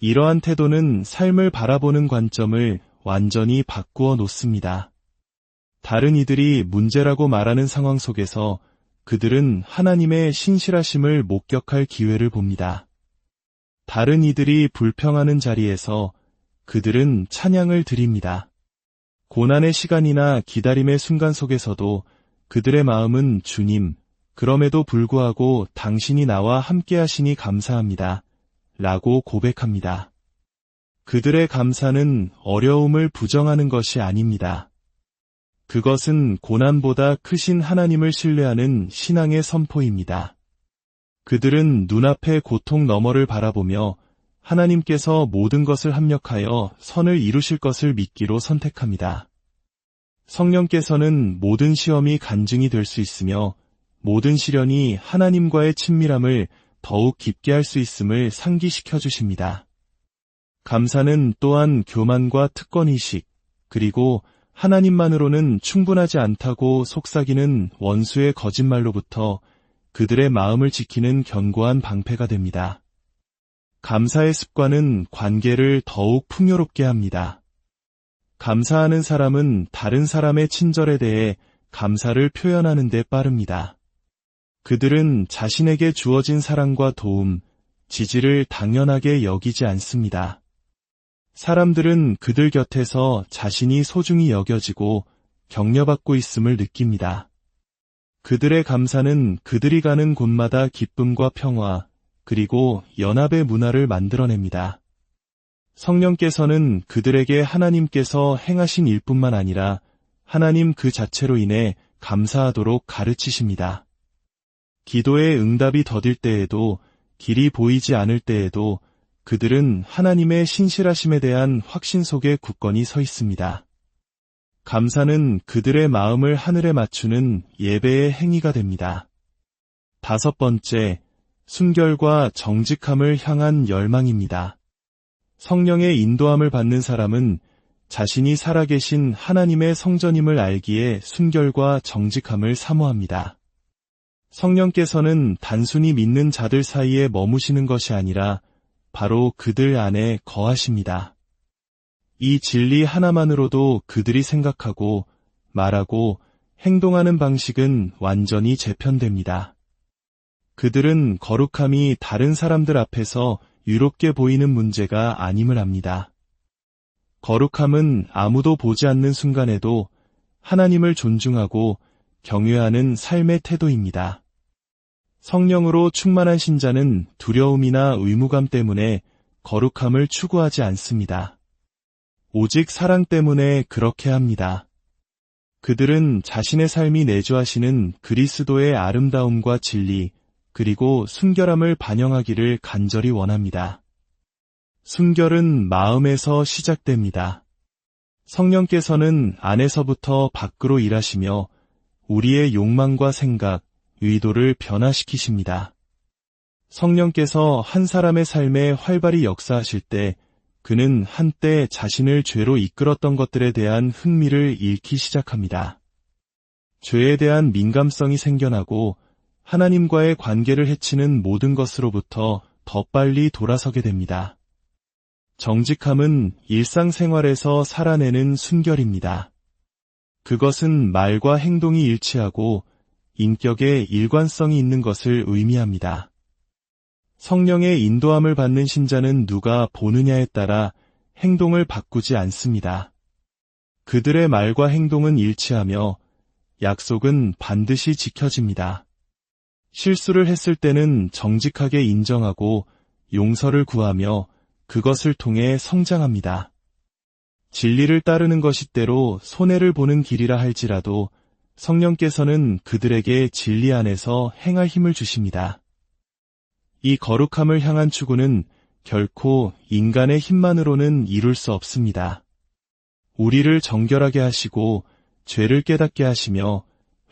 이러한 태도는 삶을 바라보는 관점을 완전히 바꾸어 놓습니다. 다른 이들이 문제라고 말하는 상황 속에서 그들은 하나님의 신실하심을 목격할 기회를 봅니다. 다른 이들이 불평하는 자리에서 그들은 찬양을 드립니다. 고난의 시간이나 기다림의 순간 속에서도 그들의 마음은 주님, 그럼에도 불구하고 당신이 나와 함께 하시니 감사합니다. 라고 고백합니다. 그들의 감사는 어려움을 부정하는 것이 아닙니다. 그것은 고난보다 크신 하나님을 신뢰하는 신앙의 선포입니다. 그들은 눈앞의 고통 너머를 바라보며 하나님께서 모든 것을 합력하여 선을 이루실 것을 믿기로 선택합니다. 성령께서는 모든 시험이 간증이 될 수 있으며 모든 시련이 하나님과의 친밀함을 더욱 깊게 할 수 있음을 상기시켜 주십니다. 감사는 또한 교만과 특권의식, 그리고 하나님만으로는 충분하지 않다고 속삭이는 원수의 거짓말로부터 그들의 마음을 지키는 견고한 방패가 됩니다. 감사의 습관은 관계를 더욱 풍요롭게 합니다. 감사하는 사람은 다른 사람의 친절에 대해 감사를 표현하는 데 빠릅니다. 그들은 자신에게 주어진 사랑과 도움, 지지를 당연하게 여기지 않습니다. 사람들은 그들 곁에서 자신이 소중히 여겨지고 격려받고 있음을 느낍니다. 그들의 감사는 그들이 가는 곳마다 기쁨과 평화, 그리고 연합의 문화를 만들어냅니다. 성령께서는 그들에게 하나님께서 행하신 일뿐만 아니라 하나님 그 자체로 인해 감사하도록 가르치십니다. 기도의 응답이 더딜 때에도, 길이 보이지 않을 때에도 그들은 하나님의 신실하심에 대한 확신 속에 굳건히 서 있습니다. 감사는 그들의 마음을 하늘에 맞추는 예배의 행위가 됩니다. 5번째, 순결과 정직함을 향한 열망입니다. 성령의 인도함을 받는 사람은 자신이 살아계신 하나님의 성전임을 알기에 순결과 정직함을 사모합니다. 성령께서는 단순히 믿는 자들 사이에 머무시는 것이 아니라 바로 그들 안에 거하십니다. 이 진리 하나만으로도 그들이 생각하고 말하고 행동하는 방식은 완전히 재편됩니다. 그들은 거룩함이 다른 사람들 앞에서 유롭게 보이는 문제가 아님을 압니다. 거룩함은 아무도 보지 않는 순간에도 하나님을 존중하고 경외하는 삶의 태도입니다. 성령으로 충만한 신자는 두려움이나 의무감 때문에 거룩함을 추구하지 않습니다. 오직 사랑 때문에 그렇게 합니다. 그들은 자신의 삶이 내주하시는 그리스도의 아름다움과 진리, 그리고 순결함을 반영하기를 간절히 원합니다. 순결은 마음에서 시작됩니다. 성령께서는 안에서부터 밖으로 일하시며 우리의 욕망과 생각, 의도를 변화시키십니다. 성령께서 한 사람의 삶에 활발히 역사하실 때 그는 한때 자신을 죄로 이끌었던 것들에 대한 흥미를 잃기 시작합니다. 죄에 대한 민감성이 생겨나고 하나님과의 관계를 해치는 모든 것으로부터 더 빨리 돌아서게 됩니다. 정직함은 일상생활에서 살아내는 순결입니다. 그것은 말과 행동이 일치하고 인격에 일관성이 있는 것을 의미합니다. 성령의 인도함을 받는 신자는 누가 보느냐에 따라 행동을 바꾸지 않습니다. 그들의 말과 행동은 일치하며 약속은 반드시 지켜집니다. 실수를 했을 때는 정직하게 인정하고 용서를 구하며 그것을 통해 성장합니다. 진리를 따르는 것이 때로 손해를 보는 길이라 할지라도 성령께서는 그들에게 진리 안에서 행할 힘을 주십니다. 이 거룩함을 향한 추구는 결코 인간의 힘만으로는 이룰 수 없습니다. 우리를 정결하게 하시고 죄를 깨닫게 하시며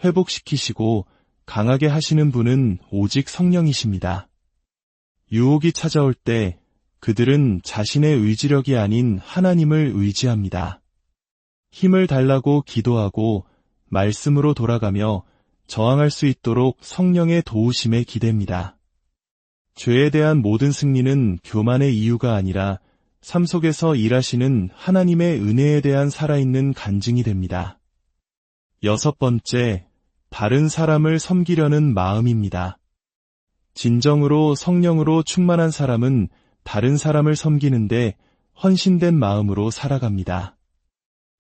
회복시키시고 강하게 하시는 분은 오직 성령이십니다. 유혹이 찾아올 때 그들은 자신의 의지력이 아닌 하나님을 의지합니다. 힘을 달라고 기도하고 말씀으로 돌아가며 저항할 수 있도록 성령의 도우심에 기댑니다. 죄에 대한 모든 승리는 교만의 이유가 아니라 삶 속에서 일하시는 하나님의 은혜에 대한 살아있는 간증이 됩니다. 6번째, 다른 사람을 섬기려는 마음입니다. 진정으로 성령으로 충만한 사람은 다른 사람을 섬기는데 헌신된 마음으로 살아갑니다.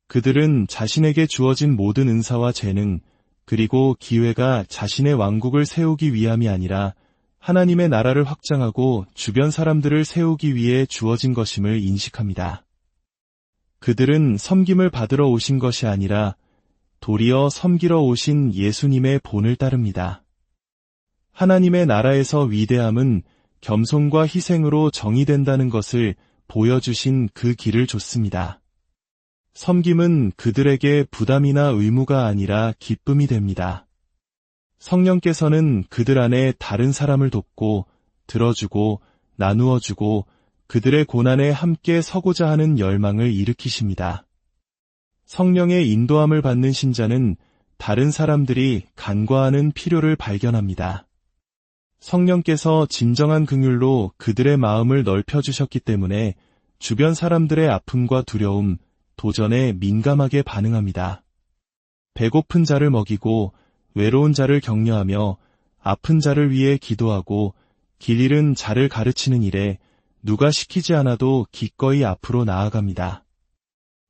그들은 자신에게 주어진 모든 은사와 재능, 그리고 기회가 자신의 왕국을 세우기 위함이 아니라 하나님의 나라를 확장하고 주변 사람들을 세우기 위해 주어진 것임을 인식합니다. 그들은 섬김을 받으러 오신 것이 아니라 도리어 섬기러 오신 예수님의 본을 따릅니다. 하나님의 나라에서 위대함은 겸손과 희생으로 정의된다는 것을 보여주신 그 길을 줬습니다. 섬김은 그들에게 부담이나 의무가 아니라 기쁨이 됩니다. 성령께서는 그들 안에 다른 사람을 돕고 들어주고 나누어주고 그들의 고난에 함께 서고자 하는 열망을 일으키십니다. 성령의 인도함을 받는 신자는 다른 사람들이 간과하는 필요를 발견합니다. 성령께서 진정한 긍휼로 그들의 마음을 넓혀주셨기 때문에 주변 사람들의 아픔과 두려움, 도전에 민감하게 반응합니다. 배고픈 자를 먹이고 외로운 자를 격려하며 아픈 자를 위해 기도하고 길 잃은 자를 가르치는 일에 누가 시키지 않아도 기꺼이 앞으로 나아갑니다.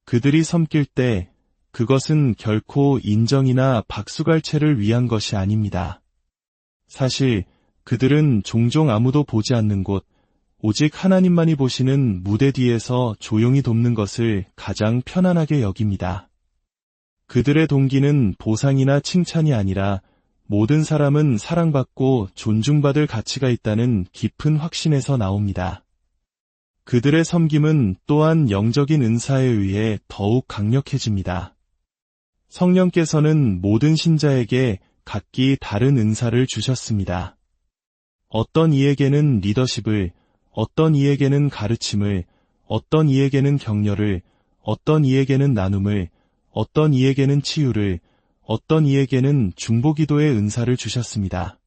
그들이 섬길 때 그것은 결코 인정이나 박수갈채를 위한 것이 아닙니다. 사실 그들은 종종 아무도 보지 않는 곳, 오직 하나님만이 보시는 무대 뒤에서 조용히 돕는 것을 가장 편안하게 여깁니다. 그들의 동기는 보상이나 칭찬이 아니라 모든 사람은 사랑받고 존중받을 가치가 있다는 깊은 확신에서 나옵니다. 그들의 섬김은 또한 영적인 은사에 의해 더욱 강력해집니다. 성령께서는 모든 신자에게 각기 다른 은사를 주셨습니다. 어떤 이에게는 리더십을, 어떤 이에게는 가르침을, 어떤 이에게는 격려를, 어떤 이에게는 나눔을, 어떤 이에게는 치유를, 어떤 이에게는 중보기도의 은사를 주셨습니다.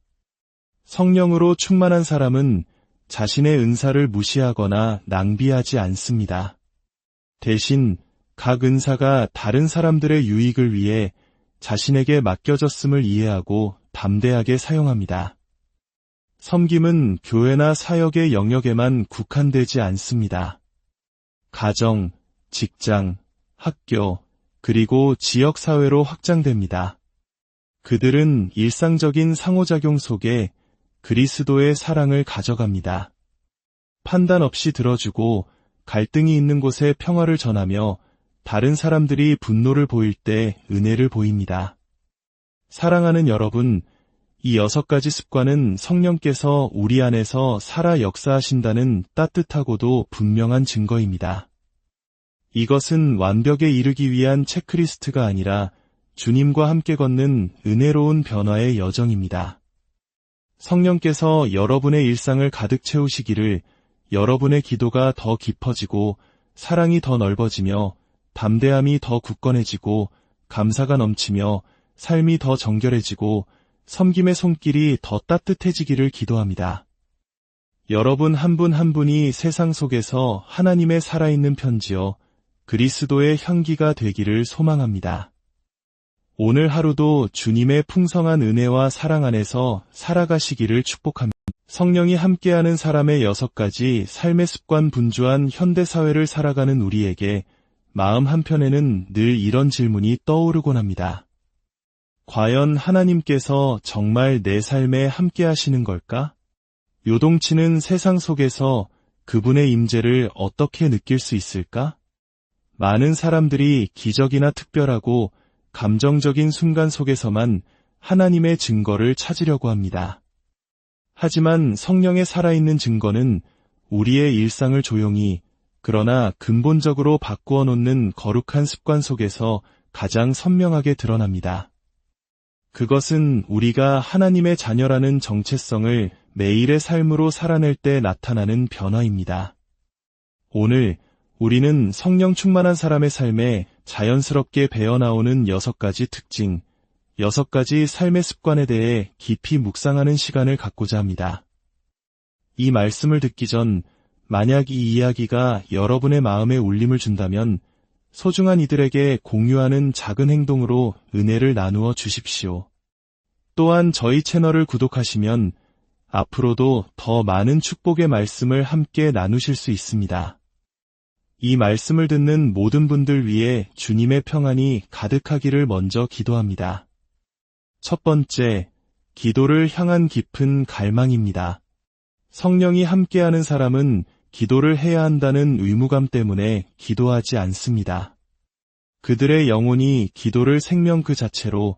성령으로 충만한 사람은 자신의 은사를 무시하거나 낭비하지 않습니다. 대신 각 은사가 다른 사람들의 유익을 위해 자신에게 맡겨졌음을 이해하고 담대하게 사용합니다. 섬김은 교회나 사역의 영역에만 국한되지 않습니다. 가정, 직장, 학교, 그리고 지역사회로 확장됩니다. 그들은 일상적인 상호작용 속에 그리스도의 사랑을 가져갑니다. 판단 없이 들어주고 갈등이 있는 곳에 평화를 전하며 다른 사람들이 분노를 보일 때 은혜를 보입니다. 사랑하는 여러분, 이 6가지 습관은 성령께서 우리 안에서 살아 역사하신다는 따뜻하고도 분명한 증거입니다. 이것은 완벽에 이르기 위한 체크리스트가 아니라 주님과 함께 걷는 은혜로운 변화의 여정입니다. 성령께서 여러분의 일상을 가득 채우시기를, 여러분의 기도가 더 깊어지고 사랑이 더 넓어지며 담대함이 더 굳건해지고 감사가 넘치며 삶이 더 정결해지고 섬김의 손길이 더 따뜻해지기를 기도합니다. 여러분 한 분 한 분이 세상 속에서 하나님의 살아있는 편지요, 그리스도의 향기가 되기를 소망합니다. 오늘 하루도 주님의 풍성한 은혜와 사랑 안에서 살아가시기를 축복합니다. 성령이 함께하는 사람의 6가지 삶의 습관 분주한 현대사회를 살아가는 우리에게 마음 한편에는 늘 이런 질문이 떠오르곤 합니다. 과연 하나님께서 정말 내 삶에 함께하시는 걸까? 요동치는 세상 속에서 그분의 임재를 어떻게 느낄 수 있을까? 많은 사람들이 기적이나 특별하고 감정적인 순간 속에서만 하나님의 증거를 찾으려고 합니다. 하지만 성령의 살아있는 증거는 우리의 일상을 조용히, 그러나 근본적으로 바꾸어 놓는 거룩한 습관 속에서 가장 선명하게 드러납니다. 그것은 우리가 하나님의 자녀라는 정체성을 매일의 삶으로 살아낼 때 나타나는 변화입니다. 오늘 우리는 성령 충만한 사람의 삶에 자연스럽게 배어나오는 6가지 특징, 6가지 삶의 습관에 대해 깊이 묵상하는 시간을 갖고자 합니다. 이 말씀을 듣기 전 만약 이 이야기가 여러분의 마음에 울림을 준다면 소중한 이들에게 공유하는 작은 행동으로 은혜를 나누어 주십시오. 또한 저희 채널을 구독하시면 앞으로도 더 많은 축복의 말씀을 함께 나누실 수 있습니다. 이 말씀을 듣는 모든 분들 위해 주님의 평안이 가득하기를 먼저 기도합니다. 첫 번째, 기도를 향한 깊은 갈망입니다. 성령이 함께하는 사람은 기도를 해야 한다는 의무감 때문에 기도하지 않습니다. 그들의 영혼이 기도를 생명 그 자체로,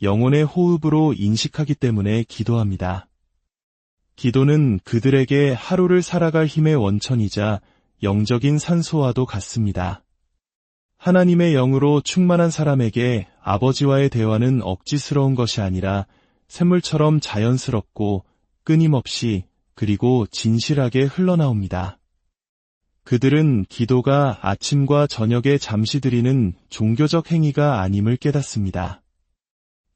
영혼의 호흡으로 인식하기 때문에 기도합니다. 기도는 그들에게 하루를 살아갈 힘의 원천이자 영적인 산소와도 같습니다. 하나님의 영으로 충만한 사람에게 아버지와의 대화는 억지스러운 것이 아니라 샘물처럼 자연스럽고 끊임없이 그리고 진실하게 흘러나옵니다. 그들은 기도가 아침과 저녁에 잠시 드리는 종교적 행위가 아님을 깨닫습니다.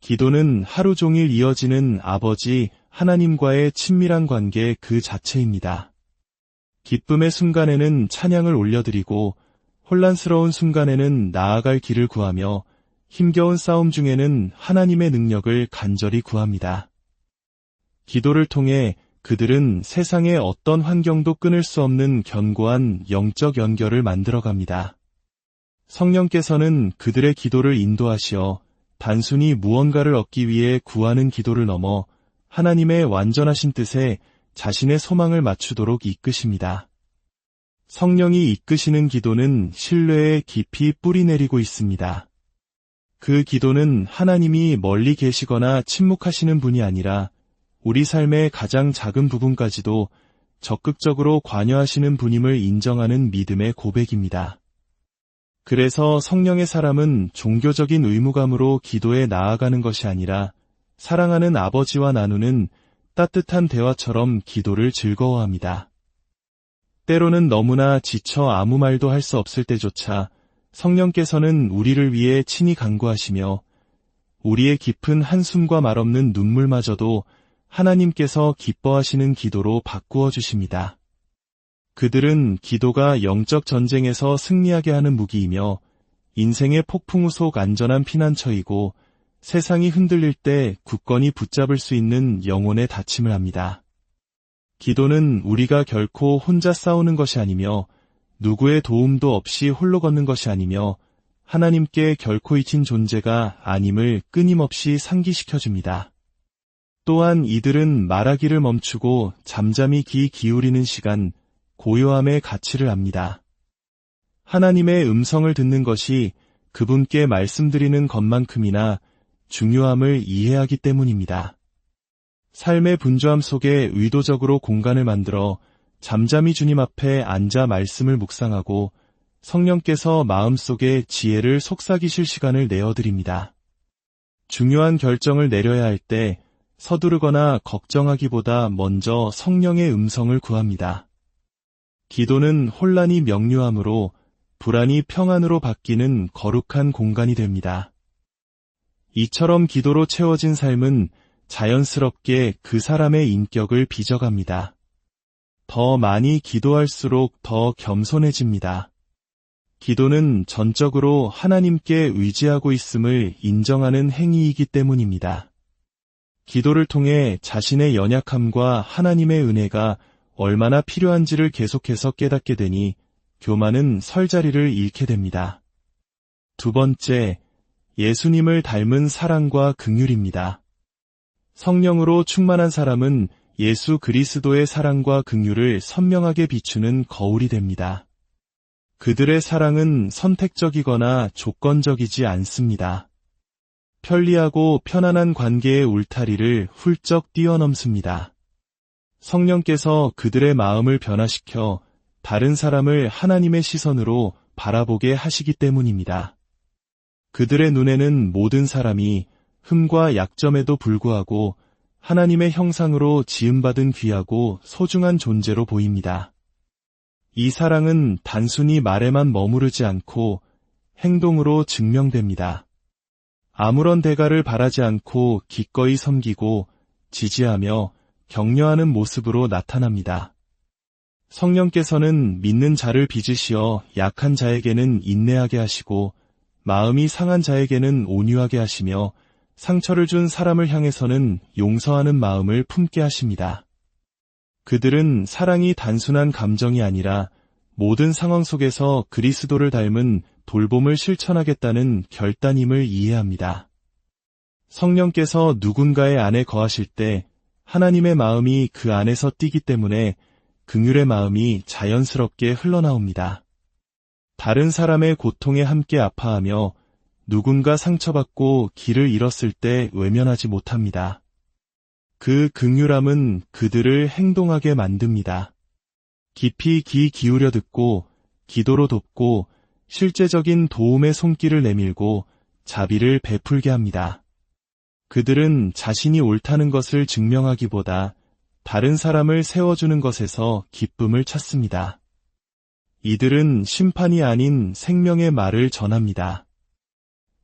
기도는 하루 종일 이어지는 아버지, 하나님과의 친밀한 관계 그 자체입니다. 기쁨의 순간에는 찬양을 올려드리고 혼란스러운 순간에는 나아갈 길을 구하며 힘겨운 싸움 중에는 하나님의 능력을 간절히 구합니다. 기도를 통해 그들은 세상의 어떤 환경도 끊을 수 없는 견고한 영적 연결을 만들어갑니다. 성령께서는 그들의 기도를 인도하시어 단순히 무언가를 얻기 위해 구하는 기도를 넘어 하나님의 완전하신 뜻에 자신의 소망을 맞추도록 이끄십니다. 성령이 이끄시는 기도는 신뢰에 깊이 뿌리내리고 있습니다. 그 기도는 하나님이 멀리 계시거나 침묵하시는 분이 아니라 우리 삶의 가장 작은 부분까지도 적극적으로 관여하시는 분임을 인정하는 믿음의 고백입니다. 그래서 성령의 사람은 종교적인 의무감으로 기도에 나아가는 것이 아니라 사랑하는 아버지와 나누는 따뜻한 대화처럼 기도를 즐거워합니다. 때로는 너무나 지쳐 아무 말도 할 수 없을 때조차 성령께서는 우리를 위해 친히 간구하시며 우리의 깊은 한숨과 말없는 눈물마저도 하나님께서 기뻐하시는 기도로 바꾸어 주십니다. 그들은 기도가 영적 전쟁에서 승리하게 하는 무기이며 인생의 폭풍우 속 안전한 피난처이고 세상이 흔들릴 때 굳건히 붙잡을 수 있는 영혼의 닫힘을 합니다. 기도는 우리가 결코 혼자 싸우는 것이 아니며 누구의 도움도 없이 홀로 걷는 것이 아니며 하나님께 결코 잊힌 존재가 아님을 끊임없이 상기시켜줍니다. 또한 이들은 말하기를 멈추고 잠잠히 귀 기울이는 시간, 고요함의 가치를 압니다. 하나님의 음성을 듣는 것이 그분께 말씀드리는 것만큼이나 중요함을 이해하기 때문입니다. 삶의 분주함 속에 의도적으로 공간을 만들어 잠잠히 주님 앞에 앉아 말씀을 묵상하고 성령께서 마음속에 지혜를 속삭이실 시간을 내어드립니다. 중요한 결정을 내려야 할 때 서두르거나 걱정하기보다 먼저 성령의 음성을 구합니다. 기도는 혼란이 명료함으로 불안이 평안으로 바뀌는 거룩한 공간이 됩니다. 이처럼 기도로 채워진 삶은 자연스럽게 그 사람의 인격을 빚어갑니다. 더 많이 기도할수록 더 겸손해집니다. 기도는 전적으로 하나님께 의지하고 있음을 인정하는 행위이기 때문입니다. 기도를 통해 자신의 연약함과 하나님의 은혜가 얼마나 필요한지를 계속해서 깨닫게 되니 교만은 설 자리를 잃게 됩니다. 두 번째, 예수님을 닮은 사랑과 긍휼입니다. 성령으로 충만한 사람은 예수 그리스도의 사랑과 긍휼을 선명하게 비추는 거울이 됩니다. 그들의 사랑은 선택적이거나 조건적이지 않습니다. 편리하고 편안한 관계의 울타리를 훌쩍 뛰어넘습니다. 성령께서 그들의 마음을 변화시켜 다른 사람을 하나님의 시선으로 바라보게 하시기 때문입니다. 그들의 눈에는 모든 사람이 흠과 약점에도 불구하고 하나님의 형상으로 지음받은 귀하고 소중한 존재로 보입니다. 이 사랑은 단순히 말에만 머무르지 않고 행동으로 증명됩니다. 아무런 대가를 바라지 않고 기꺼이 섬기고 지지하며 격려하는 모습으로 나타납니다. 성령께서는 믿는 자를 빚으시어 약한 자에게는 인내하게 하시고 마음이 상한 자에게는 온유하게 하시며 상처를 준 사람을 향해서는 용서하는 마음을 품게 하십니다. 그들은 사랑이 단순한 감정이 아니라 모든 상황 속에서 그리스도를 닮은 돌봄을 실천하겠다는 결단임을 이해합니다. 성령께서 누군가의 안에 거하실 때 하나님의 마음이 그 안에서 뛰기 때문에 긍휼의 마음이 자연스럽게 흘러나옵니다. 다른 사람의 고통에 함께 아파하며 누군가 상처받고 길을 잃었을 때 외면하지 못합니다. 그 긍휼함은 그들을 행동하게 만듭니다. 깊이 귀 기울여 듣고 기도로 돕고 실제적인 도움의 손길을 내밀고 자비를 베풀게 합니다. 그들은 자신이 옳다는 것을 증명하기보다 다른 사람을 세워주는 것에서 기쁨을 찾습니다. 이들은 심판이 아닌 생명의 말을 전합니다.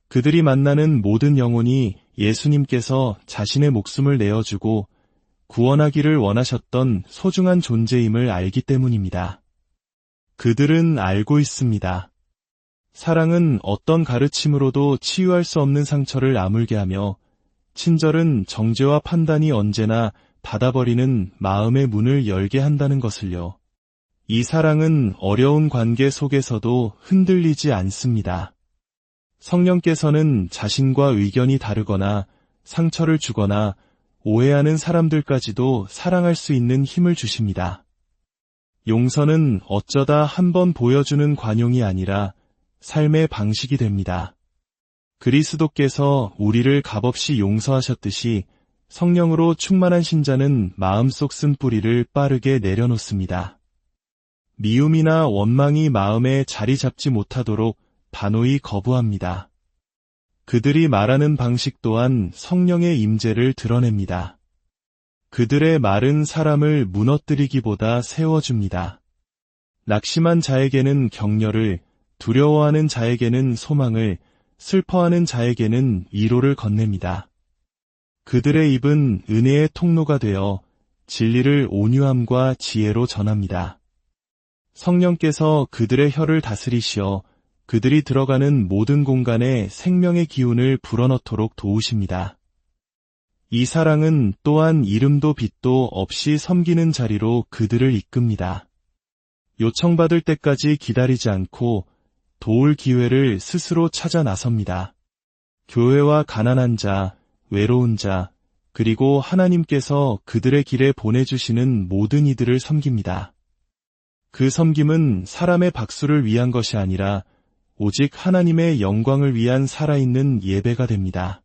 그들이 만나는 모든 영혼이 예수님께서 자신의 목숨을 내어주고 구원하기를 원하셨던 소중한 존재임을 알기 때문입니다. 그들은 알고 있습니다. 사랑은 어떤 가르침으로도 치유할 수 없는 상처를 아물게 하며, 친절은 정죄와 판단이 언제나 닫아버리는 마음의 문을 열게 한다는 것을요. 이 사랑은 어려운 관계 속에서도 흔들리지 않습니다. 성령께서는 자신과 의견이 다르거나 상처를 주거나 오해하는 사람들까지도 사랑할 수 있는 힘을 주십니다. 용서는 어쩌다 한번 보여주는 관용이 아니라 삶의 방식이 됩니다. 그리스도께서 우리를 값없이 용서하셨듯이 성령으로 충만한 신자는 마음속 쓴뿌리를 빠르게 내려놓습니다. 미움이나 원망이 마음에 자리 잡지 못하도록 단호히 거부합니다. 그들이 말하는 방식 또한 성령의 임재를 드러냅니다. 그들의 말은 사람을 무너뜨리기보다 세워줍니다. 낙심한 자에게는 격려를, 두려워하는 자에게는 소망을, 슬퍼하는 자에게는 위로를 건넵니다. 그들의 입은 은혜의 통로가 되어 진리를 온유함과 지혜로 전합니다. 성령께서 그들의 혀를 다스리시어 그들이 들어가는 모든 공간에 생명의 기운을 불어넣도록 도우십니다. 이 사랑은 또한 이름도 빛도 없이 섬기는 자리로 그들을 이끕니다. 요청받을 때까지 기다리지 않고 도울 기회를 스스로 찾아 나섭니다. 교회와 가난한 자, 외로운 자, 그리고 하나님께서 그들의 길에 보내주시는 모든 이들을 섬깁니다. 그 섬김은 사람의 박수를 위한 것이 아니라 오직 하나님의 영광을 위한 살아있는 예배가 됩니다.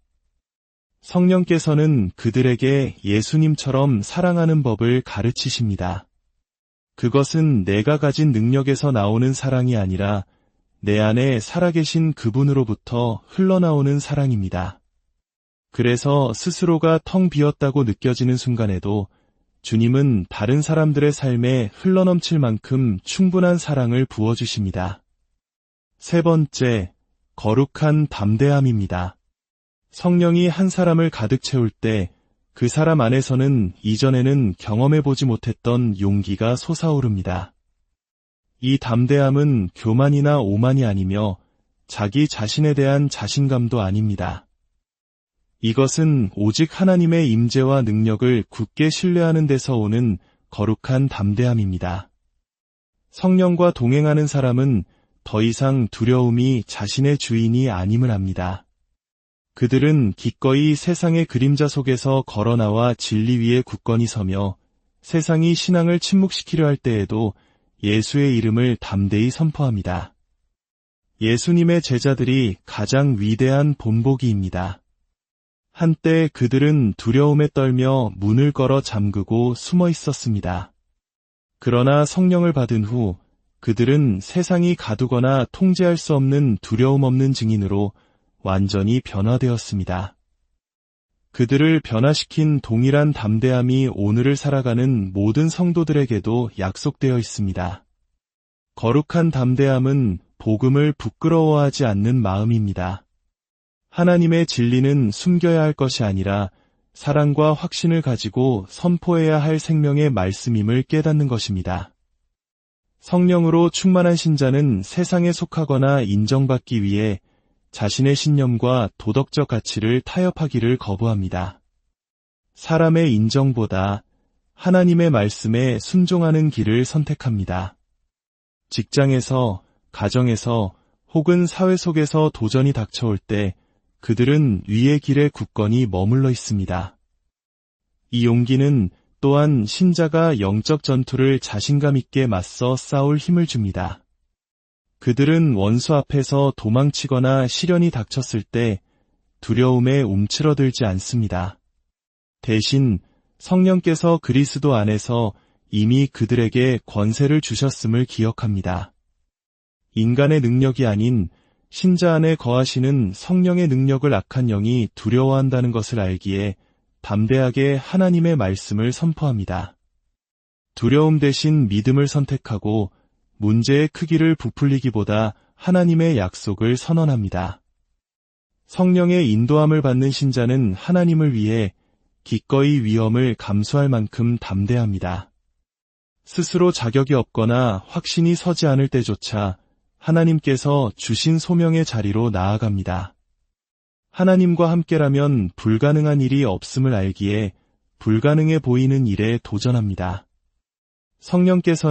성령께서는 그들에게 예수님처럼 사랑하는 법을 가르치십니다. 그것은 내가 가진 능력에서 나오는 사랑이 아니라 내 안에 살아계신 그분으로부터 흘러나오는 사랑입니다. 그래서 스스로가 텅 비었다고 느껴지는 순간에도 주님은 다른 사람들의 삶에 흘러넘칠 만큼 충분한 사랑을 부어주십니다. 세 번째, 거룩한 담대함입니다. 성령이 한 사람을 가득 채울 때 그 사람 안에서는 이전에는 경험해보지 못했던 용기가 솟아오릅니다. 이 담대함은 교만이나 오만이 아니며 자기 자신에 대한 자신감도 아닙니다. 이것은 오직 하나님의 임재와 능력을 굳게 신뢰하는 데서 오는 거룩한 담대함입니다. 성령과 동행하는 사람은 더 이상 두려움이 자신의 주인이 아님을 압니다. 그들은 기꺼이 세상의 그림자 속에서 걸어나와 진리 위에 굳건히 서며 세상이 신앙을 침묵시키려 할 때에도 예수의 이름을 담대히 선포합니다. 예수님의 제자들이 가장 위대한 본보기입니다. 한때 그들은 두려움에 떨며 문을 걸어 잠그고 숨어 있었습니다. 그러나 성령을 받은 후 그들은 세상이 가두거나 통제할 수 없는 두려움 없는 증인으로 완전히 변화되었습니다. 그들을 변화시킨 동일한 담대함이 오늘을 살아가는 모든 성도들에게도 약속되어 있습니다. 거룩한 담대함은 복음을 부끄러워하지 않는 마음입니다. 하나님의 진리는 숨겨야 할 것이 아니라 사랑과 확신을 가지고 선포해야 할 생명의 말씀임을 깨닫는 것입니다. 성령으로 충만한 신자는 세상에 속하거나 인정받기 위해 자신의 신념과 도덕적 가치를 타협하기를 거부합니다. 사람의 인정보다 하나님의 말씀에 순종하는 길을 선택합니다. 직장에서, 가정에서 혹은 사회 속에서 도전이 닥쳐올 때 그들은 위의 길에 굳건히 머물러 있습니다. 이 용기는 또한 신자가 영적 전투를 자신감 있게 맞서 싸울 힘을 줍니다. 그들은 원수 앞에서 도망치거나 시련이 닥쳤을 때 두려움에 움츠러들지 않습니다. 대신 성령께서 그리스도 안에서 이미 그들에게 권세를 주셨음을 기억합니다. 인간의 능력이 아닌 신자 안에 거하시는 성령의 능력을 악한 영이 두려워한다는 것을 알기에 담대하게 하나님의 말씀을 선포합니다. 두려움 대신 믿음을 선택하고 문제의 크기를 부풀리기보다 하나님의 약속을 선언합니다. 성령의 인도함을 받는 신자는 하나님을 위해 기꺼이 위험을 감수할 만큼 담대합니다. 스스로 자격이 없거나 확신이 서지 않을 때조차 하나님께서 주신 소명의 자리로 나아갑니다. 하나님과 함께라면 불가능한 일이 없음을 알기에 불가능해 보이는 일에 도전합니다. 성령께서